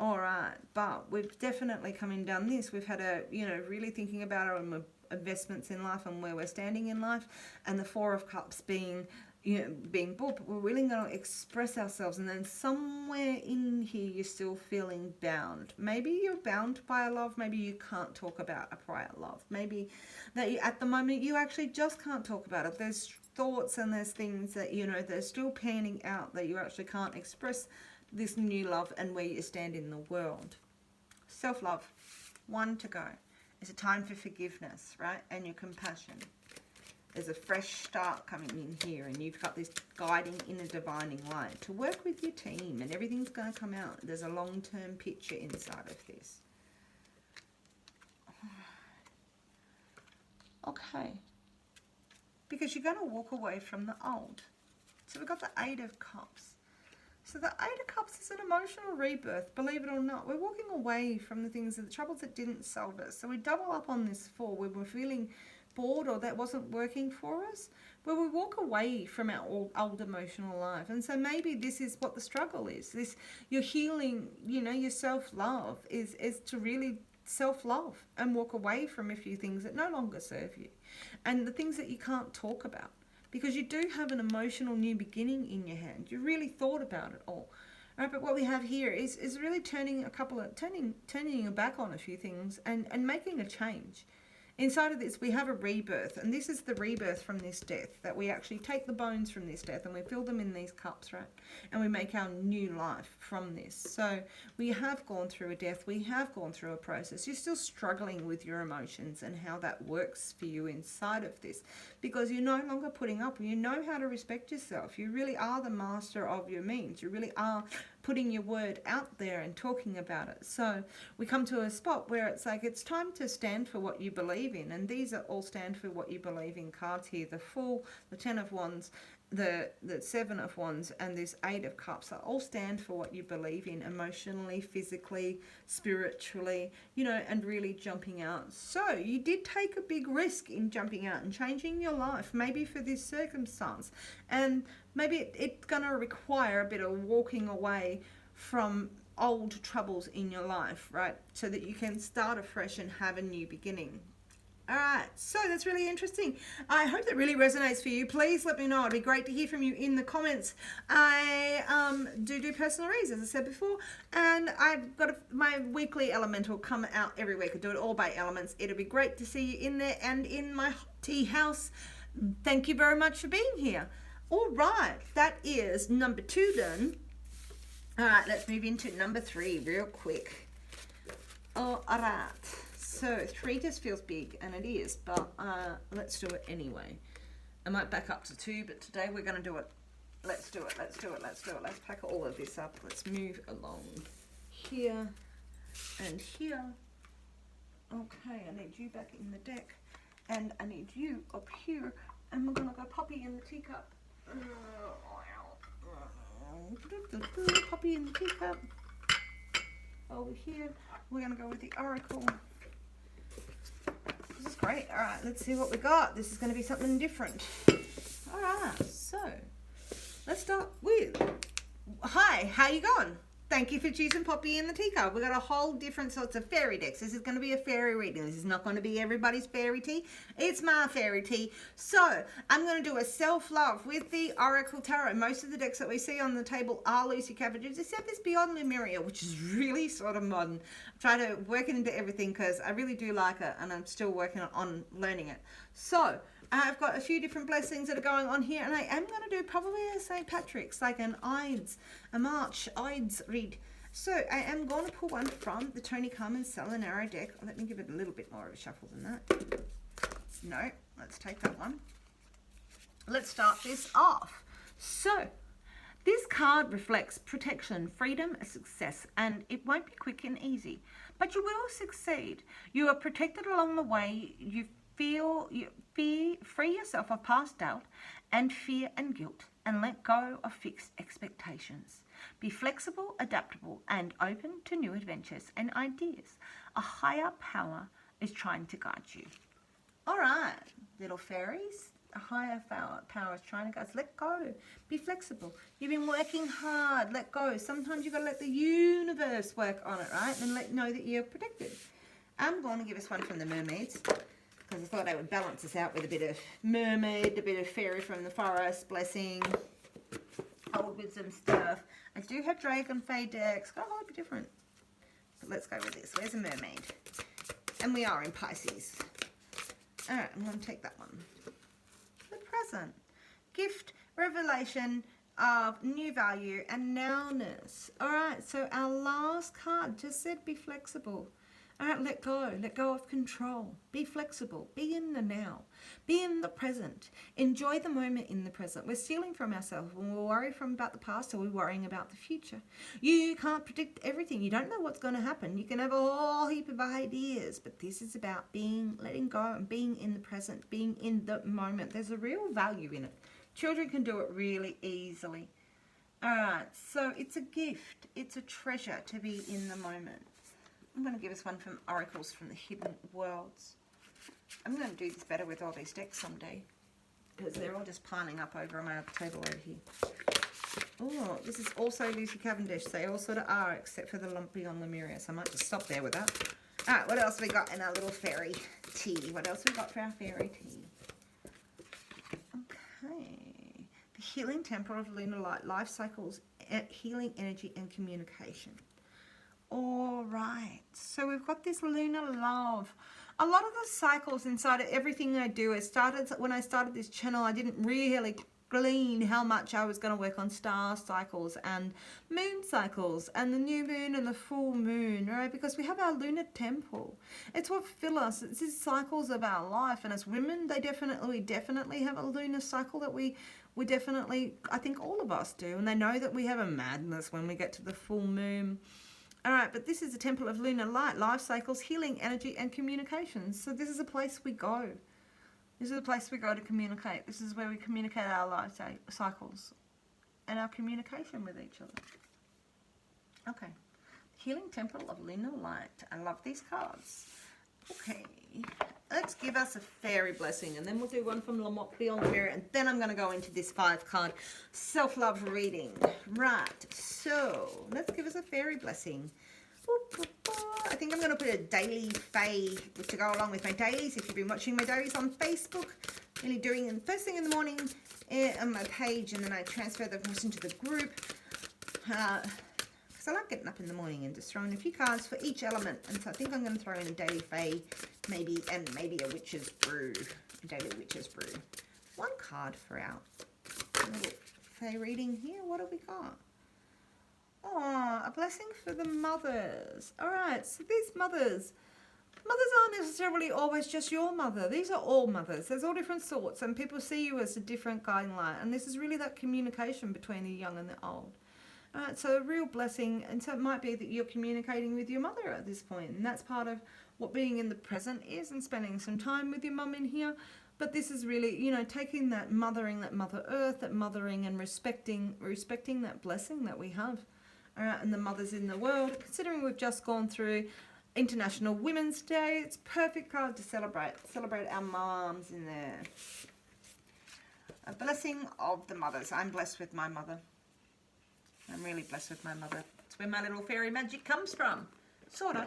All right, but we've definitely come in done this. We've had really thinking about our investments in life and where we're standing in life, and the four of cups being booked. But we're really going to express ourselves, and then somewhere in here you're still feeling bound. Maybe you're bound by a love. Maybe you can't talk about a prior love. Maybe that at the moment you actually just can't talk about it. There's thoughts and there's things that they're still panning out that you actually can't express this new love and where you stand in the world. Self-love, 1 to go. It's a time for forgiveness, right? And your compassion. There's a fresh start coming in here, and you've got this guiding inner divining light to work with your team, and everything's going to come out. There's a long-term picture inside of this. Okay. Because you're going to walk away from the old. So we've got the 8 of Cups. So the 8 of Cups is an emotional rebirth, believe it or not. We're walking away from the things, the troubles that didn't solve us. So we double up on this 4 when we're feeling bored or that wasn't working for us, where we walk away from our old emotional life. And so maybe this is what the struggle is. This, you're healing, your self-love is to really self-love and walk away from a few things that no longer serve you. And the things that you can't talk about. Because you do have an emotional new beginning in your hand. You really thought about it all. Right, but what we have here is really turning your back on a few things and making a change. Inside of this, we have a rebirth, and this is the rebirth from this death, that we actually take the bones from this death and we fill them in these cups, right? And we make our new life from this. So we have gone through a death, we have gone through a process. You're still struggling with your emotions and how that works for you inside of this, because you're no longer putting up, you know how to respect yourself. You really are the master of your means. You really are putting your word out there and talking about it. So we come to a spot where it's like it's time to stand for what you believe in, and these are all stand for what you believe in cards here. The Fool, the 10 of Wands, the 7 of Wands, and this 8 of Cups are all stand for what you believe in emotionally, physically, spiritually, and really jumping out. So you did take a big risk in jumping out and changing your life, maybe for this circumstance, and maybe it's going to require a bit of walking away from old troubles in your life, right? So that you can start afresh and have a new beginning. All right, so that's really interesting. I hope that really resonates for you. Please let me know. It'd be great to hear from you in the comments. I do personal reads, as I said before, and I've got my weekly elemental come out every week. I do it all by elements. It'll be great to see you in there and in my tea house. Thank you very much for being here. All right, that is number 2 done. All right, let's move into number 3 real quick. All right. So 3 just feels big, and it is, but let's do it anyway. I might back up to 2, but today we're going to do it. Let's do it. Let's pack all of this up. Let's move along here and here. Okay, I need you back in the deck, and I need you up here, and we're going to go Poppy in the teacup. Poppy in the teacup. Over here, we're going to go with the Oracle. This is great. All right, let's see what we got. This is going to be something different. All right, so let's start with, hi, how you going? Thank you for choosing Poppy in the teacup. We've got a whole different sorts of fairy decks. This is going to be a fairy reading. This is not going to be everybody's fairy tea. It's my fairy tea. So I'm going to do a self-love with the Oracle Tarot. Most of the decks that we see on the table are Lucy Cabbages, except this Beyond Lemuria, which is really sort of modern. I try to work it into everything because I really do like it, and I'm still working on learning it. So I've got a few different blessings that are going on here, and I am going to do probably a St. Patrick's, like an Ides, a March Ides read. So I am going to pull one from the Tony Carmen Salinaro deck. Let me give it a little bit more of a shuffle than that. No, let's take that one. Let's start this off. So this card reflects protection, freedom, success, and it won't be quick and easy, but you will succeed. You are protected along the way. You free yourself of past doubt and fear and guilt, and let go of fixed expectations. Be flexible, adaptable, and open to new adventures and ideas. A higher power is trying to guide you. All right, little fairies, a higher power is trying to guide us. Let go. Be flexible. You've been working hard. Let go. Sometimes you've got to let the universe work on it, right? And know that you're protected. I'm going to give us one from the mermaids, because I thought I would balance this out with a bit of mermaid, a bit of fairy from the forest, blessing, hold with some stuff. I do have dragon fey decks, got a whole bit different. But let's go with this. Where's a mermaid? And we are in Pisces. Alright, I'm going to take that one. The present. Gift, revelation of new value and nowness. Alright, so our last card just said be flexible. All right, let go of control. Be flexible, be in the now, be in the present. Enjoy the moment in the present. We're stealing from ourselves when we're worried about the past, or we're worrying about the future. You can't predict everything. You don't know what's going to happen. You can have a whole heap of ideas, but this is about letting go and being in the present, being in the moment. There's a real value in it. Children can do it really easily. All right, so it's a gift. It's a treasure to be in the moment. I'm going to give us one from Oracles from the Hidden Worlds. I'm going to do this better with all these decks someday, because they're all just piling up over on my table over here. Oh, this is also Lucy Cavendish. They all sort of are, except for the lumpy on Lemuria, so I might just stop there with that. All right, what else have we got in our little fairy tea? What else have we got for our fairy tea? Okay. The Healing Temple of Lunar Light, Life Cycles, Healing Energy and Communication. All right, so we've got this lunar love. A lot of the cycles inside of everything I do, when I started this channel, I didn't really glean how much I was going to work on star cycles and moon cycles and the new moon and the full moon, right? Because we have our lunar temple. It's what fills us. It's these cycles of our life, and as women, they definitely have a lunar cycle that we definitely, I think all of us do, and they know that we have a madness when we get to the full moon. All right, but this is the Temple of Lunar Light, Life Cycles, Healing, Energy, and Communications. So this is a place we go. This is a place we go to communicate. This is where we communicate our life cycles and our communication with each other. Okay. Healing Temple of Lunar Light. I love these cards. Okay. Let's give us a fairy blessing, and then we'll do one from Lamont Beyond the Mirror, and then I'm going to go into this 5-card self-love reading. Right, so let's give us a fairy blessing. I think I'm going to put a daily fae to go along with my dailies. If you've been watching my dailies on Facebook, really doing it first thing in the morning on my page, and then I transfer the person to the group. Because I like getting up in the morning and just throwing a few cards for each element. And so I think I'm going to throw in a daily fae, maybe a witch's brew. A daily witch's brew. One card for our little fae reading here. What have we got? Oh, a blessing for the mothers. All right, so these mothers aren't necessarily always just your mother. These are all mothers. There's all different sorts, and people see you as a different guiding light. And this is really that communication between the young and the old. So a real blessing, and so it might be that you're communicating with your mother at this point, and that's part of what being in the present is, and spending some time with your mum in here. But this is really, taking that mothering, that Mother Earth, that mothering, and respecting that blessing that we have, and the mothers in the world. Considering we've just gone through International Women's Day, it's a perfect card to celebrate our moms in there. A blessing of the mothers. I'm blessed with my mother. I'm really blessed with my mother. It's where my little fairy magic comes from. Sort of.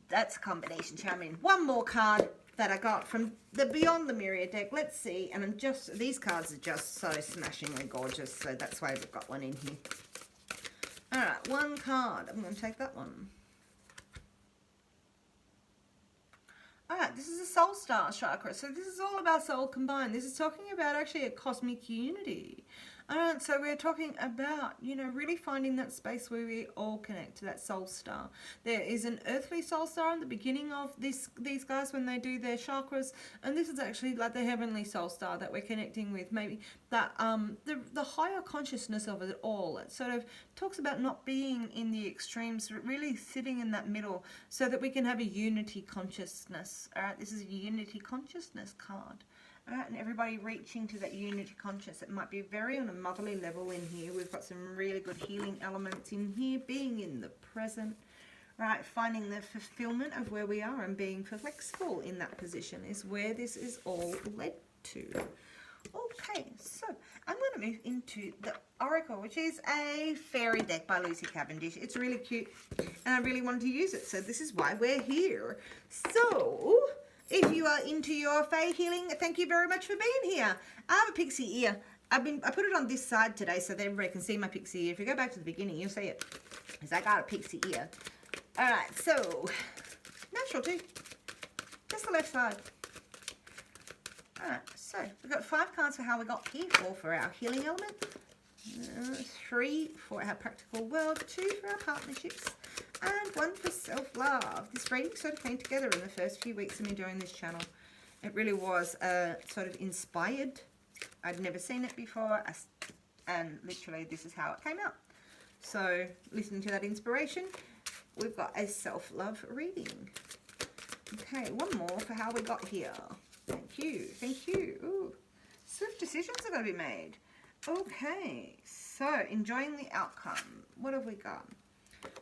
That's a combination charming. One more card that I got from the Beyond the Myriad deck. Let's see. And these cards are just so smashingly gorgeous. So that's why we've got one in here. All right, one card. I'm going to take that one. All right, this is a Soul Star chakra. So this is all about soul combined. This is talking about actually a cosmic unity. All right, so we're talking about, you know, really finding that space where we all connect to that soul star. There is an earthly soul star in the beginning of these guys when they do their chakras, and this is actually like the heavenly soul star that we're connecting with. Maybe that the higher consciousness of it all. It sort of talks about not being in the extremes, but really sitting in that middle, so that we can have a unity consciousness. All right, this is a unity consciousness card. All right, and everybody reaching to that unity conscious. It might be very on a motherly level in here. We've got some really good healing elements in here. Being in the present, right? Finding the fulfillment of where we are and being flexible in that position is where this is all led to. Okay, so I'm going to move into the Oracle, which is a fairy deck by Lucy Cavendish. It's really cute, and I really wanted to use it, so this is why we're here. So if you are into your fae healing, thank you very much for being here. I have a pixie ear. I put it on this side today so that everybody can see my pixie ear. If you go back to the beginning, you'll see it. Because I got a pixie ear. Alright, so natural too. Just the left side. Alright, so we've got 5 cards for how we got here. 4 for our healing element. 3 for our practical world. 2 for our partnerships. And 1 for self-love. This reading sort of came together in the first few weeks of me doing this channel. It really was sort of inspired. I'd never seen it before, and literally this is how it came out. So listening to that inspiration, we've got a self-love reading. Okay, one more for how we got here. Thank you, thank you. Ooh, swift decisions are going to be made. Okay, so enjoying the outcome. What have we got?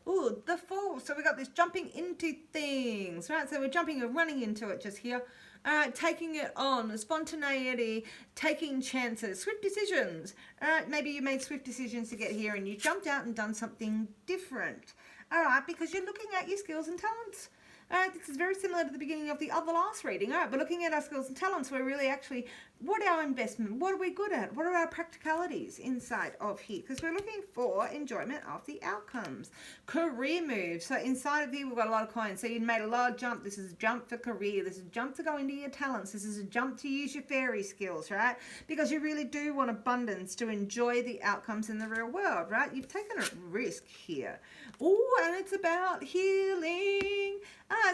Ooh, the Fool. So we got this jumping into things, right? So we're jumping and running into it just here. All right, taking it on, spontaneity, taking chances, swift decisions. All right, maybe you made swift decisions to get here and you jumped out and done something different. All right, because you're looking at your skills and talents. All right, this is very similar to the beginning of the last reading. All right, we're looking at our skills and talents. We're really actually, what are our investment? What are we good at? What are our practicalities inside of here? Because we're looking for enjoyment of the outcomes. Career moves. So inside of here, we've got a lot of coins. So you made a lot of jump. This is a jump for career. This is a jump to go into your talents. This is a jump to use your fairy skills, right? Because you really do want abundance to enjoy the outcomes in the real world, right? You've taken a risk here. Oh, and it's about healing.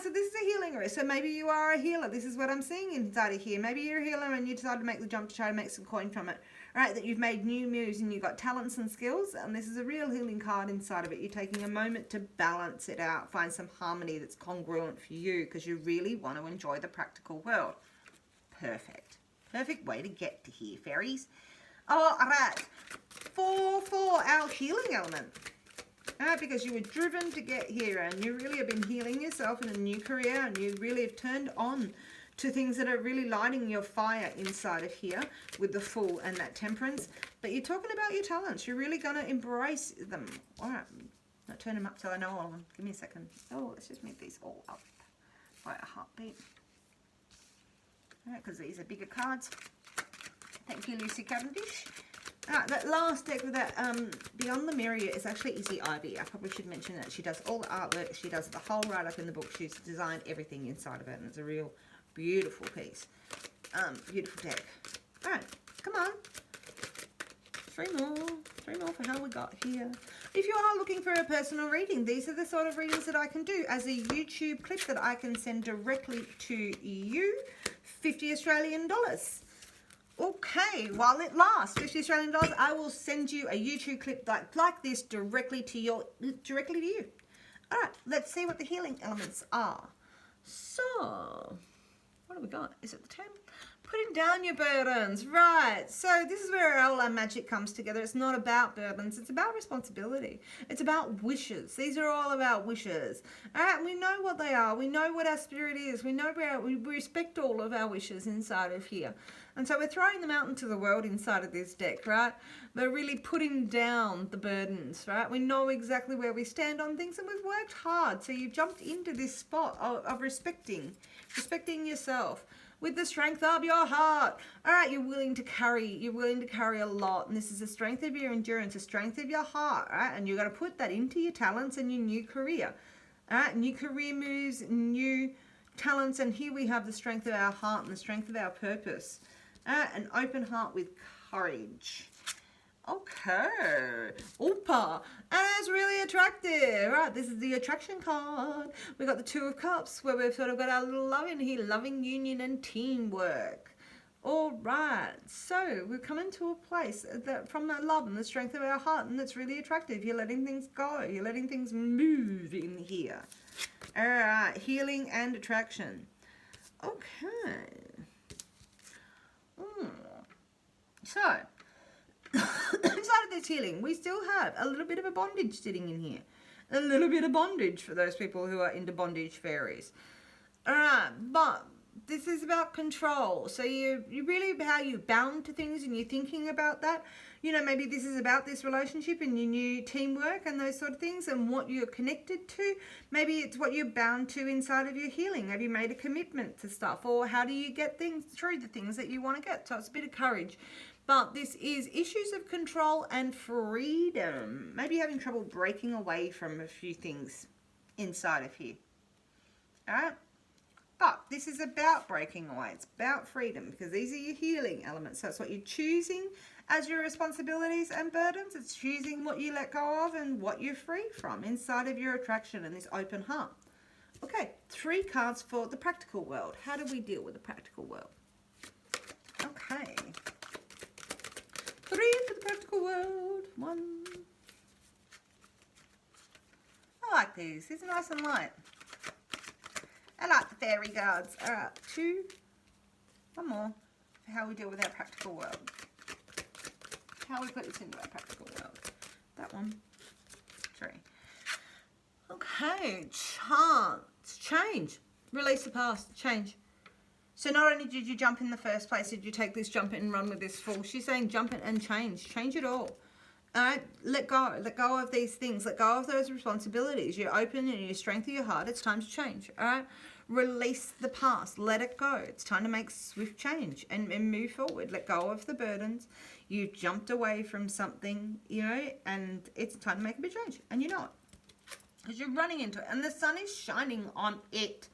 So this is a healing risk. So maybe you are a healer. This is what I'm seeing inside of here. Maybe you're a healer and you decided to make the jump to try to make some coin from it. All right, that you've made new moves and you've got talents and skills. And this is a real healing card inside of it. You're taking a moment to balance it out. Find some harmony that's congruent for you because you really want to enjoy the practical world. Perfect. Perfect way to get to here, fairies. All right. 4 for our healing element. Because you were driven to get here and you really have been healing yourself in a new career and you really have turned on to things that are really lighting your fire inside of here with the Fool and that temperance. But you're talking about your talents. You're really going to embrace them. All right. I'll turn them up so I know all of them. Give me a second. Oh, let's just make these all up by a heartbeat. All right, because these are bigger cards. Thank you, Lucy Cavendish. That last deck with that Beyond the Myriad is actually Izzy Ivy. I probably should mention that. She does all the artwork. She does the whole write-up in the book. She's designed everything inside of it, and it's a real beautiful piece. Beautiful deck. All right, come on. 3 more. 3 more for how we got here. If you are looking for a personal reading, these are the sort of readings that I can do as a YouTube clip that I can send directly to you. 50 Australian dollars. Okay, while it lasts, 50 Australian dollars, I will send you a YouTube clip like this directly to you. All right, let's see what the healing elements are. So, what have we got? Is it the 10? Putting down your burdens, right. So this is where all our magic comes together. It's not about burdens, it's about responsibility. It's about wishes. These are all about wishes. All right, we know what they are. We know what our spirit is. We know we respect all of our wishes inside of here. And so we're throwing them out into the world inside of this deck, right? We're really putting down the burdens, right? We know exactly where we stand on things and we've worked hard. So you've jumped into this spot of respecting yourself. With the strength of your heart. All right, you're willing to carry a lot. And this is the strength of your endurance, the strength of your heart, all right? And you're going to put that into your talents and your new career. All right, new career moves, new talents. And here we have the strength of our heart and the strength of our purpose. All right, an open heart with courage. Okay, Opa, and it's really attractive, right? This is the attraction card. We got the Two of Cups, where we've sort of got our little love in here, loving union and teamwork. All right, so we've come into a place that from that love and the strength of our heart, and that's really attractive. You're letting things go. You're letting things move in here. All right, healing and attraction. Okay. So, inside of this healing, we still have a little bit of a bondage sitting in here. A little bit of bondage for those people who are into bondage fairies. Alright, but this is about control. So you really, how you're bound to things and you're thinking about that. You know, maybe this is about this relationship and your new teamwork and those sort of things and what you're connected to. Maybe it's what you're bound to inside of your healing. Have you made a commitment to stuff? Or how do you get things through the things that you want to get? So it's a bit of courage. But this is issues of control and freedom. Maybe you're having trouble breaking away from a few things inside of here. All right? But this is about breaking away. It's about freedom because these are your healing elements. So it's what you're choosing as your responsibilities and burdens. It's choosing what you let go of and what you're free from inside of your attraction and this open heart. Okay, 3 cards for the practical world. How do we deal with the practical world? Okay. 3 for the practical world. 1. I like these. These are nice and light. I like the fairy cards. All right, 2. 1 more for how we deal with our practical world. How we put this into our practical world. That one. 3. Okay, chance. Change. Release the past. Change. So not only did you jump in the first place, did you take this jump and run with this fool. She's saying jump it and change. Change it all. All right? Let go. Let go of these things. Let go of those responsibilities. You're open and you strengthen your heart. It's time to change. All right? Release the past. Let it go. It's time to make swift change and move forward. Let go of the burdens. You've jumped away from something, you know, and it's time to make a big change. And you know it. Because you're running into it. And the sun is shining on it.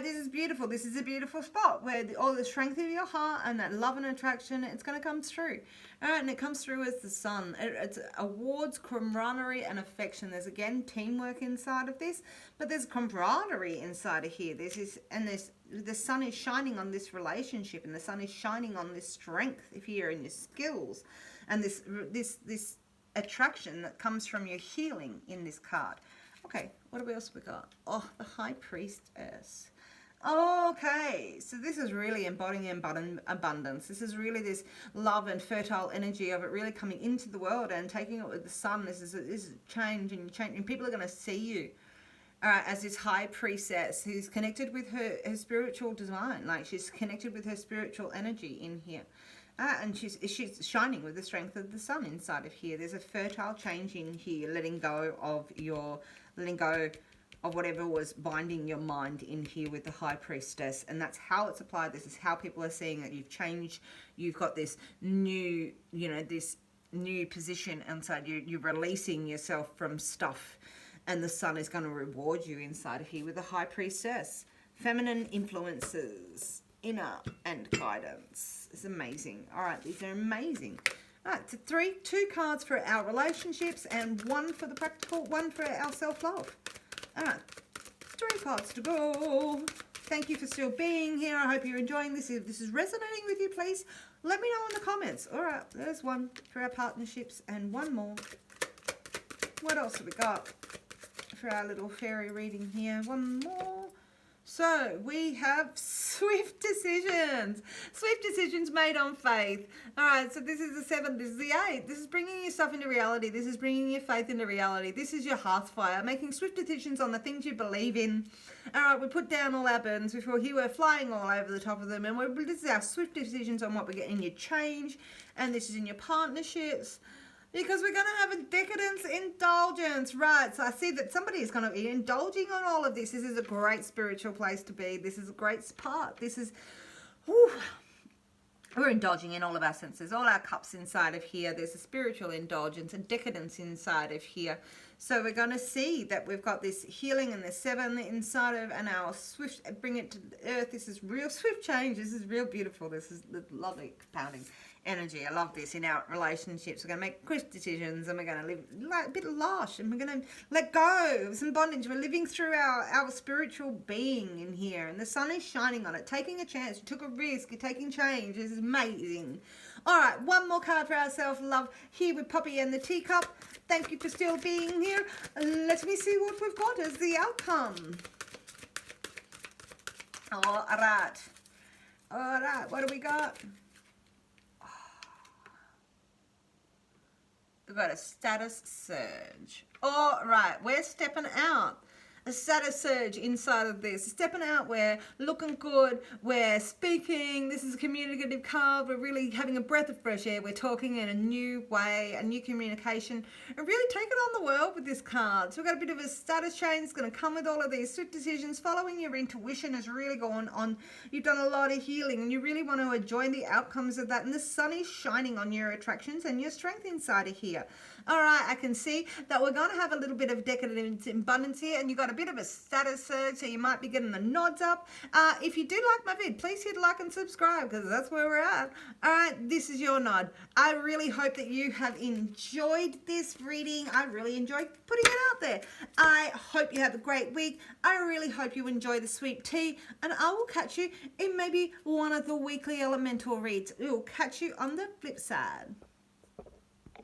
This is beautiful. This is a beautiful spot where all the strength of your heart and that love and attraction, it's going to come through. And it comes through as the sun. It's awards, camaraderie, and affection. There's, again, teamwork inside of this, but there's camaraderie inside of here. The sun is shining on this relationship, and the sun is shining on this strength here in your skills, and this attraction that comes from your healing in this card. Okay, what else we got? Oh, the High Priestess. Okay, so this is really embodying abundance. This is really this love and fertile energy of it really coming into the world and taking it with the sun. This is change, and people are going to see you as this High Priestess who's connected with her spiritual design. Like, she's connected with her spiritual energy in here. And she's shining with the strength of the sun inside of here. There's a fertile change in here, letting go of whatever was binding your mind in here with the High Priestess. And that's how it's applied. This is how people are seeing that you've changed. You've got this new, this new position inside you. You're releasing yourself from stuff. And the sun is going to reward you inside of here with the High Priestess. Feminine influences, inner and guidance. It's amazing. All right, these are amazing. All right, so 2 cards for our relationships and 1 for the practical, 1 for our self-love. All right, 3 cards to go. Thank you for still being here. I hope you're enjoying this. If this is resonating with you, please let me know in the comments. All right, there's 1 for our partnerships and 1 more. What else have we got for our little fairy reading here? 1 more. So we have swift decisions. Swift decisions made on faith. All right, so this is the 7, this is the 8. This is bringing yourself into reality. This is bringing your faith into reality. This is your hearth fire, making swift decisions on the things you believe in. All right, we put down all our burdens before here. We're flying all over the top of them. And this is our swift decisions on what we get in your change. And this is in your partnerships. Because we're going to have a decadence indulgence. Right, so I see that somebody is going to be indulging on all of this. This is a great spiritual place to be. This is a great part. This is, whew, we're indulging in all of our senses, all our cups inside of here. There's a spiritual indulgence, a decadence inside of here. So we're going to see that we've got this healing and the 7 inside of, and our swift, bring it to the earth. This is real swift change. This is real beautiful. This is lovely compounding energy. I love this in our relationships. We're going to make quick decisions, and we're going to live a bit lush, and we're going to let go of some bondage. We're living through our spiritual being in here, and the sun is shining on it. Taking a chance. You took a risk. You're taking change. This is amazing. All right, one more card for our self-love here with Poppy and the teacup. Thank you for still being here. Let me see what we've got as the outcome. All right. All right, what do we got? We've got a status surge. All right, we're stepping out. A status surge inside of this. Stepping out, we're looking good, we're speaking. This is a communicative card. We're really having a breath of fresh air. We're talking in a new way, a new communication, and really taking on the world with this card. So we've got a bit of a status change. It's going to come with all of these swift decisions. Following your intuition has really gone on. You've done a lot of healing, and you really want to enjoy the outcomes of that. And the sun is shining on your attractions and your strength inside of here. All right, I can see that we're going to have a little bit of decadence in abundance here, and you've got a bit of a status surge, so you might be getting the nods up. If you do like my vid, please hit like and subscribe, because that's where we're at. All right, this is your nod. I really hope that you have enjoyed this reading. I really enjoyed putting it out there. I hope you have a great week. I really hope you enjoy the sweet tea, and I will catch you in maybe one of the weekly elemental reads. We will catch you on the flip side.